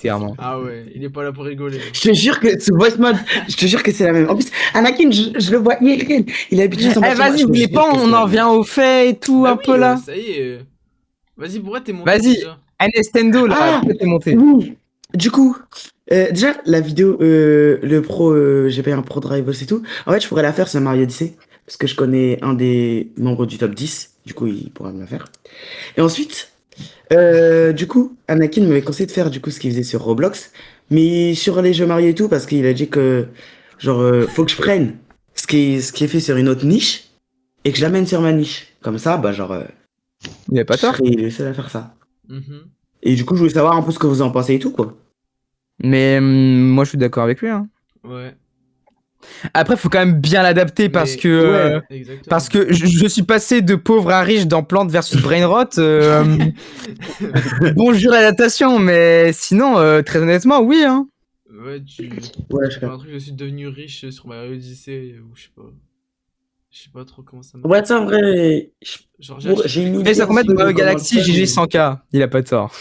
vraiment. Ah ouais, il est pas là pour rigoler. Je te jure que sous voice mode, je te jure que c'est la même. En plus, Anakin, je le vois IRL. Il est habitué sans Eh, vas-y, vous voulez pas, on en vient au fait et tout, Bah un oui, peu là? ça y est. Vas-y, pourquoi t'es monté Vas-y. déjà? Nestendo, là, Ah, pourquoi t'es monté? oui. Du coup, déjà, la vidéo, le pro, j'ai payé un pro drive et tout. En fait, je pourrais la faire sur Mario Odyssey. Parce que je connais un des membres du top 10. Du coup, il pourra me la faire. Et ensuite, du coup, Anakin m'avait conseillé de faire du coup ce qu'il faisait sur Roblox. Mais sur les jeux Mario et tout, parce qu'il a dit que, genre, faut que je prenne ce qui est fait sur une autre niche. Et que je l'amène sur ma niche. Comme ça, bah, genre, Il y a pas je tort. serai le seul à faire ça. Mhm. Et du coup, je voulais savoir un peu ce que vous en pensez et tout, quoi. Mais moi, je suis d'accord avec lui. Hein. Ouais. Après, faut quand même bien l'adapter parce Mais- que. Ouais. Exactement. Parce que je suis passé de pauvre à riche dans Plante versus Brainrot. Bonjour l'adaptation, mais sinon, très honnêtement, oui. Hein. Ouais, Ouais, je tu sais fais pas. un truc, je suis devenu riche sur Mario Odyssey, ou je sais pas. Je sais pas trop comment ça marche. Ouais, ça, en vrai, Genre, j'ai une Et ça combien de idée Mario de comment Galaxy le faire, GG mais- 100K? Il a pas tort.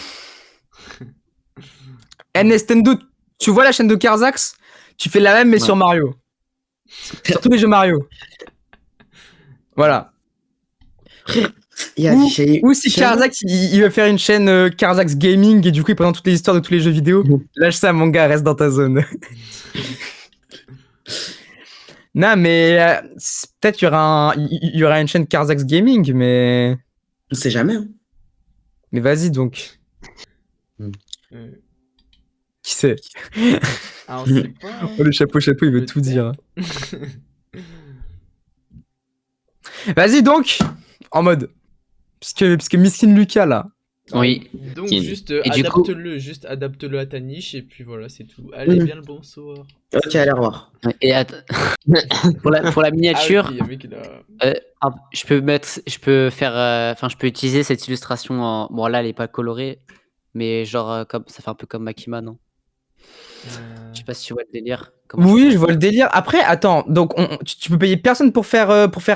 Nestendo, tu vois la chaîne de Karzax? Tu fais la même, mais Ouais. sur Mario. Sur tous les jeux Mario. Voilà. Il y a Ou si Karzak il veut faire une chaîne Karzak's Gaming et du coup il présente toutes les histoires de tous les jeux vidéo, lâche ça mon gars, reste dans ta zone. Non mais peut-être il y aura une chaîne Karzak's Gaming On sait jamais. Hein. mais vas-y donc. Euh, Qui c'est? Ah, on sait pas. Hein. Oh, le chapeau il veut tout dire. Vas-y donc, en mode. Puisque Miskin Lucas là. Oui. Donc Qui- juste Et du coup- adapte-le à ta niche et puis voilà, c'est tout. Allez, bien le bonsoir. Ok, allez, au revoir. Et pour la miniature, Ah, ok, le mec, il a- je peux faire, je peux utiliser cette illustration en. Bon, là, elle est pas colorée, mais genre, comme ça fait un peu comme Makima, non? Je sais pas si tu vois le délire. comment Oui, fais. je vois le délire. Après, attends, donc tu peux payer personne pour faire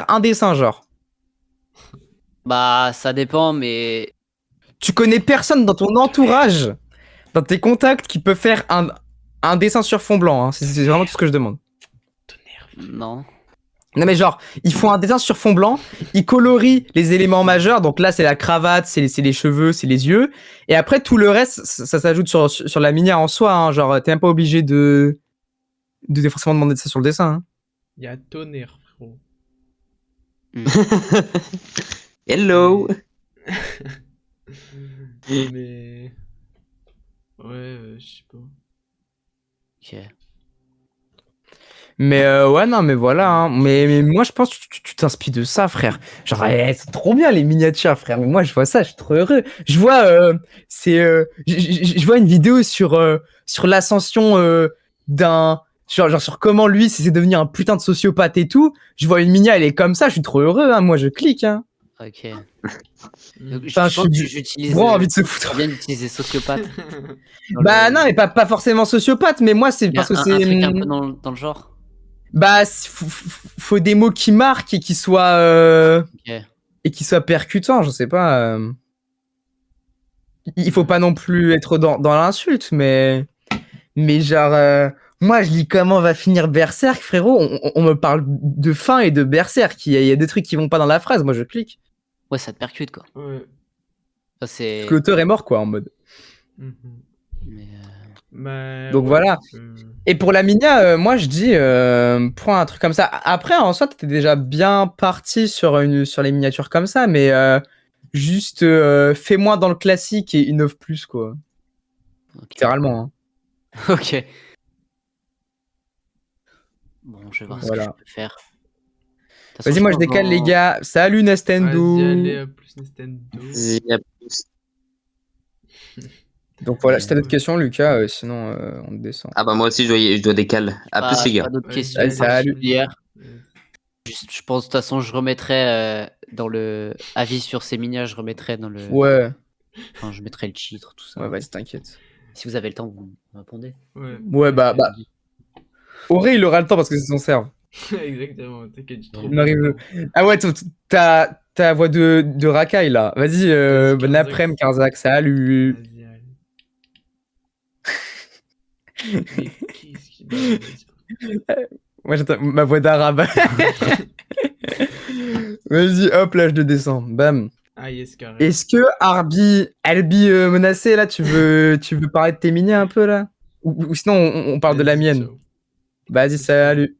un dessin, genre. Bah, ça dépend, mais Tu connais personne dans ton entourage, dans tes contacts, qui peut faire un dessin sur fond blanc. Hein. C'est vraiment tout ce que je demande. non. Non mais genre, ils font un dessin sur fond blanc, ils colorient les éléments majeurs, donc là c'est la cravate, c'est les cheveux, c'est les yeux, et après tout le reste, ça s'ajoute sur la minière en soi, hein. Genre t'es même pas obligé de forcément demander ça sur le dessin. Hein. Il y a tonnerre, frérot. Hello. Mais. Ouais, je sais pas. Ok. Mais ouais, non, mais voilà, hein. Mais moi je pense que tu t'inspires de ça, frère. Genre, c'est trop bien les miniatures, frère. Mais moi je vois ça, je suis trop heureux. Je vois, je vois une vidéo sur l'ascension d'un. Genre sur comment lui c'est devenu un putain de sociopathe et tout. Je vois une minia, elle est comme ça, je suis trop heureux, hein. Moi je clique, hein. Ok. Mm. Donc, Putain, je pense que je suis j'utilise. Gros envie de se foutre. Bien d'utiliser sociopathe. Bah non, mais pas forcément sociopathe, mais moi c'est parce que un c'est. truc un peu dans le genre. Bah, faut des mots qui marquent et qui soient. Ok. Et qui soient percutants, je sais pas. Il faut pas non plus être dans l'insulte, mais genre, moi je lis comment va finir Berserk, frérot. On me parle de fin et de Berserk. Il y a des trucs qui vont pas dans la phrase, moi je clique. Ouais, ça te percute, quoi. Ouais. Ça, c'est. Parce que l'auteur est mort, quoi, en mode. Mhm. Mais, Mais Donc ouais, voilà. euh, Et pour la minia, moi je dis, prends un truc comme ça. Après, en soi, t'étais déjà bien parti sur les miniatures comme ça, mais juste fais-moi dans le classique et innove plus, quoi. ok. Littéralement. Hein. Ok. Bon, je vais voir ce que Voilà. je peux faire. De toute façon, Vas-y, moi je pense décale les dans- gars. Salut Nestendo. Vas-y, allez, à plus Nintendo. Il y a plus. Donc voilà, Ouais. si t'as d'autres questions, Lucas, sinon on descend. Ah bah moi aussi je dois décaler. À Bah, plus les j'ai gars. pas d'autres Vas-y, questions Allez, salut. particulières. Je pense de toute façon, je remettrai dans le avis sur ces minias, je remettrai dans le. Ouais, Enfin, je mettrai le titre, tout ça. ouais, vas-y, t'inquiète. Si vous avez le temps, vous me répondez. Ouais. Ouais, bah. Auré, il aura le temps parce que c'est son serve. Exactement, t'inquiète, j'ai trop Il m'arrive. Ah ouais, ta voix de racaille là. Vas-y, Vas-y, bon Karzak. après-midi, Karzak, salut. Vas-y, allez. Mais qu'est-ce qui m'a Moi j'entends ma voix d'arabe. Vas-y, hop, là je te descends. Bam. Ah yes, carrément. Est-ce que Albi menacé là, tu veux parler de tes minias un peu là ou sinon on parle de la Vas-y, mienne. ciao. Vas-y, salut.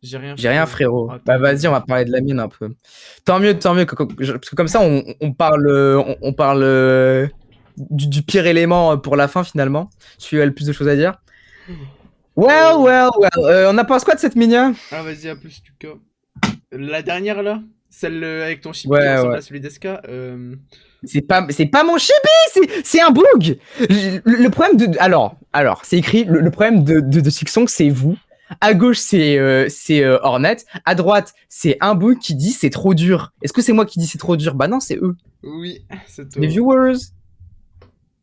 J'ai rien, J'ai rien, frérot. Attends, Bah vas-y, on va parler de la mienne un peu. Tant mieux, parce que comme ça, on parle du pire élément pour la fin finalement. Celui qui a le plus de choses à dire. Well. On a pensé quoi de cette minia? Ah vas-y, à plus Lucas. La dernière là, celle avec ton chibi Ouais, qui ressemble ouais. à celui d'Eska. C'est pas mon chibi, c'est un bug. Le problème de alors c'est écrit. Le problème de Sixsong, c'est vous. À gauche, c'est Hornet. À droite, c'est un bug qui dit c'est trop dur. Est-ce que c'est moi qui dis c'est trop dur? Bah non, c'est eux. Oui, c'est toi. Les viewers.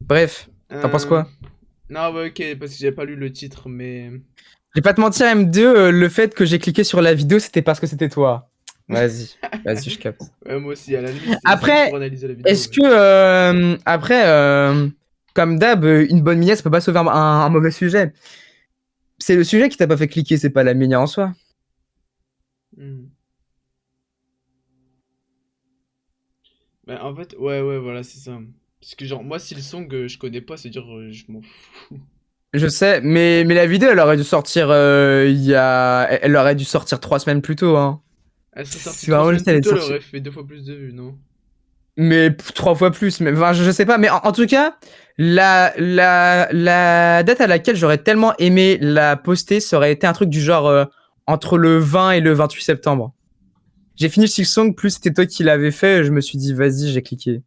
Bref, t'en penses quoi? Non, bah ok, parce que j'ai pas lu le titre, mais. Je vais pas te mentir, M2, le fait que j'ai cliqué sur la vidéo, c'était parce que c'était toi. Vas-y, je capte. Ouais, moi aussi, à la limite. c'est Après, juste pour analyser la vidéo, Est-ce ouais. que, comme d'hab, une bonne minia, ça peut pas sauver un mauvais sujet. C'est le sujet qui t'a pas fait cliquer, c'est pas la minia en soi. Hmm. Bah, en fait, ouais, voilà, c'est ça. Parce que, genre, moi, si le song, je connais pas, c'est dire, je m'en fous. Je sais, mais la vidéo, elle aurait dû sortir elle aurait dû sortir 3 semaines plus tôt, hein. Elle serait sortie C'est 3 vraiment semaines juste, elle plus est tôt, elle sortie. aurait fait 2 fois plus de vues, non? Mais 3 fois plus, mais enfin, je sais pas, mais en tout cas, la date à laquelle j'aurais tellement aimé la poster, ça aurait été un truc du genre entre le 20 et le 28 septembre. J'ai fini le Silksong, plus c'était toi qui l'avais fait, je me suis dit, vas-y, j'ai cliqué.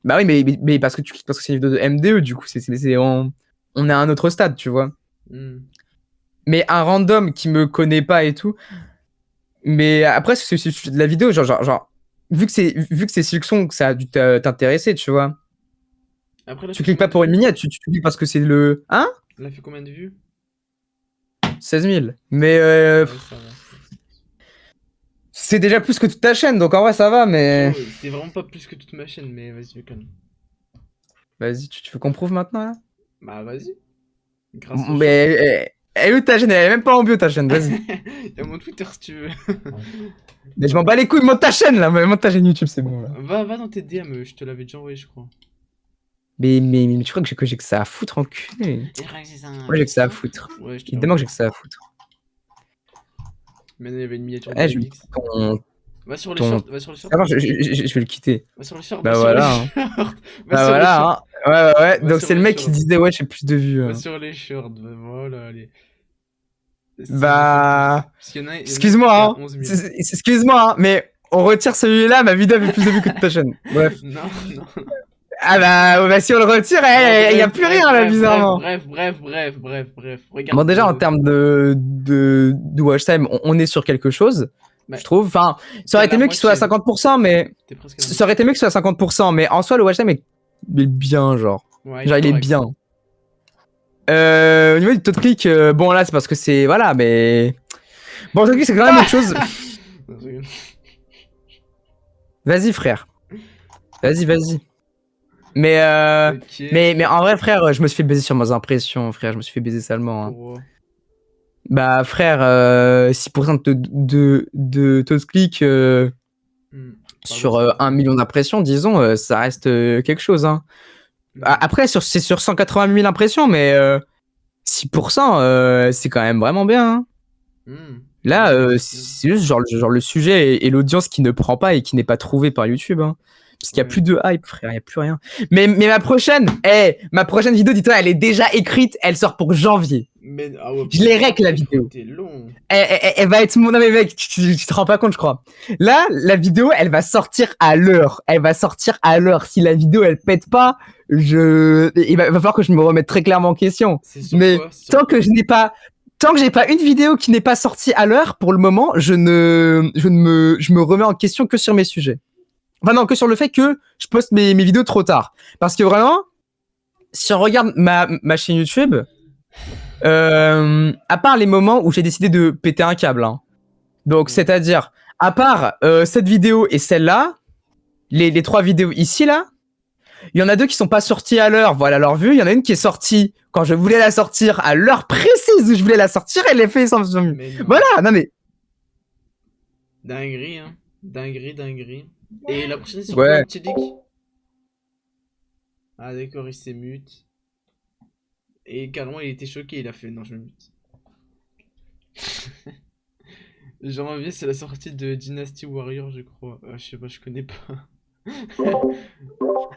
Bah oui, mais parce que tu cliques, parce que c'est une vidéo de MDE, du coup, on est à un autre stade, tu vois. Hmm. Mais un random qui me connaît pas et tout. Mais après, c'est de la vidéo, genre, vu que c'est Silksong, ça a dû t'intéresser, tu vois. Après, elle a Tu fait cliques combien pas de pour une vues? mignette, tu cliques parce que c'est le. Hein? Elle a fait combien de vues? 16 000. Mais Ouais, ça va. c'est déjà plus que toute ta chaîne, donc en vrai, ça va, mais. Frérot, c'est vraiment pas plus que toute ma chaîne, mais vas-y, calme. Vas-y, tu veux qu'on prouve maintenant, là? Bah, vas-y. Grâce au short. Mais. Elle est où ta chaîne? Elle est même pas en bio, ta chaîne, vas-y. Y'a mon Twitter si tu veux. Mais je m'en bats les couilles, monte ta chaîne, là. Monte ta chaîne YouTube, c'est bon, là. Va dans tes DM, je te l'avais déjà envoyé, je crois. Mais tu crois que j'ai que ça à foutre, enculé? Moi, j'ai que ça à foutre. Ouais, je te l'ai Évidemment que j'ai envoyé. que ça à foutre. Maintenant, il y avait une miniature de Eh, je vais Remix. ton. Va sur les ton... shorts, va sur les shorts. Ça marche, je vais le quitter. Va sur les shorts, Bah va sur les voilà, hein. shorts. Va Bah sur les voilà, shorts. hein. Ouais. Va Donc sur c'est le les mec qui shorts. disait, ouais, j'ai plus de vues. Va sur les shorts, bah voilà, allez. Si je le fais Bah. plus. Parce qu'il y en a, Excuse-moi, il y a hein. 11 000. Excuse-moi, hein, mais on retire celui-là, ma vidéo avait plus de vues que ta chaîne. Bref. Non. Ah bah si on le retire, il y a plus rien là, bizarrement. Bref. Regarde. Bon, déjà en termes de watch time, on est sur quelque chose, Bah, je trouve. Enfin, ça aurait été mieux qu'il soit à 50%, mais. T'es presque à la Ça aurait été mieux qu'il soit à 50%, mais en soi, le watch time est bien, genre. moitié. Ouais, Genre, il est correct. bien. Au niveau du taux de clic, bon là c'est parce que c'est. Voilà, mais. Bon, le taux de clic c'est quand même autre chose. Non, je rigole. Vas-y, frère. Vas-y. Mais, Ok. mais en vrai, frère, je me suis fait baiser sur mes impressions, frère. Je me suis fait baiser salement. Hein. Pour- Bah, frère, 6% de taux de clic sur 1 million d'impressions, disons, ça reste quelque chose. Hein. Après, c'est sur 180 000 impressions, mais 6%, c'est quand même vraiment bien. Hein. Là, c'est juste genre le sujet et l'audience qui ne prend pas et qui n'est pas trouvée par YouTube. Hein. Parce qu'il n'y a plus de hype, frère, il n'y a plus rien. Mais ma prochaine vidéo, dis-toi, elle est déjà écrite, elle sort pour janvier. Mais, ouais, Je les règle la vidéo. T'es long. Elle va être mon. Non, mais mec, tu te rends pas compte, je crois. Là, la vidéo, elle va sortir à l'heure. Si la vidéo, elle pète pas, il va falloir que je me remette très clairement en question. Mais tant que j'ai pas une vidéo qui n'est pas sortie à l'heure, pour le moment, je me remets en question que sur mes sujets. Enfin non, que sur le fait que je poste mes vidéos trop tard. Parce que vraiment, si on regarde ma chaîne YouTube, à part les moments où j'ai décidé de péter un câble, hein. Donc c'est-à-dire, à part cette vidéo et celle-là, les 3 vidéos ici, là, il y en a 2 qui sont pas sorties à l'heure, voilà leur vue. Il y en a une qui est sortie quand je voulais la sortir, à l'heure précise où je voulais la sortir, elle est faite sans vue. Voilà, non mais... Dinguerie, hein. Dinguerie. Et la prochaine, c'est sur Ouais. quoi, Tchedik? Ah d'accord, il s'est mute. Et carrément, il était choqué, il a fait non, je me mute. Janvier, c'est la sortie de Dynasty Warrior, je crois. Je sais pas, je connais pas.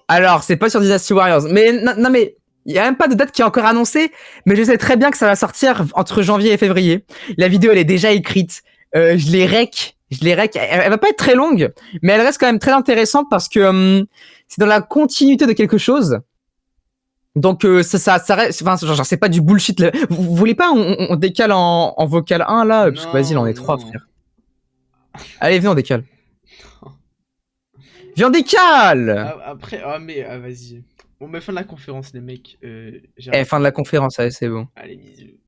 Alors, c'est pas sur Dynasty Warriors, mais non mais il y a même pas de date qui est encore annoncée, mais je sais très bien que ça va sortir entre janvier et février. La vidéo elle est déjà écrite, je les rec. Elle va pas être très longue, mais elle reste quand même très intéressante parce que c'est dans la continuité de quelque chose. Donc ça reste, enfin genre c'est pas du bullshit. Là. Vous voulez pas on décale en vocal 1 là, parce que vas-y, il en est 3, frère. Allez, viens on décale. Viens, décale. Après, mais vas-y. On met fin de la conférence, les mecs. Fin de la conférence, allez, c'est bon. Allez, bisous.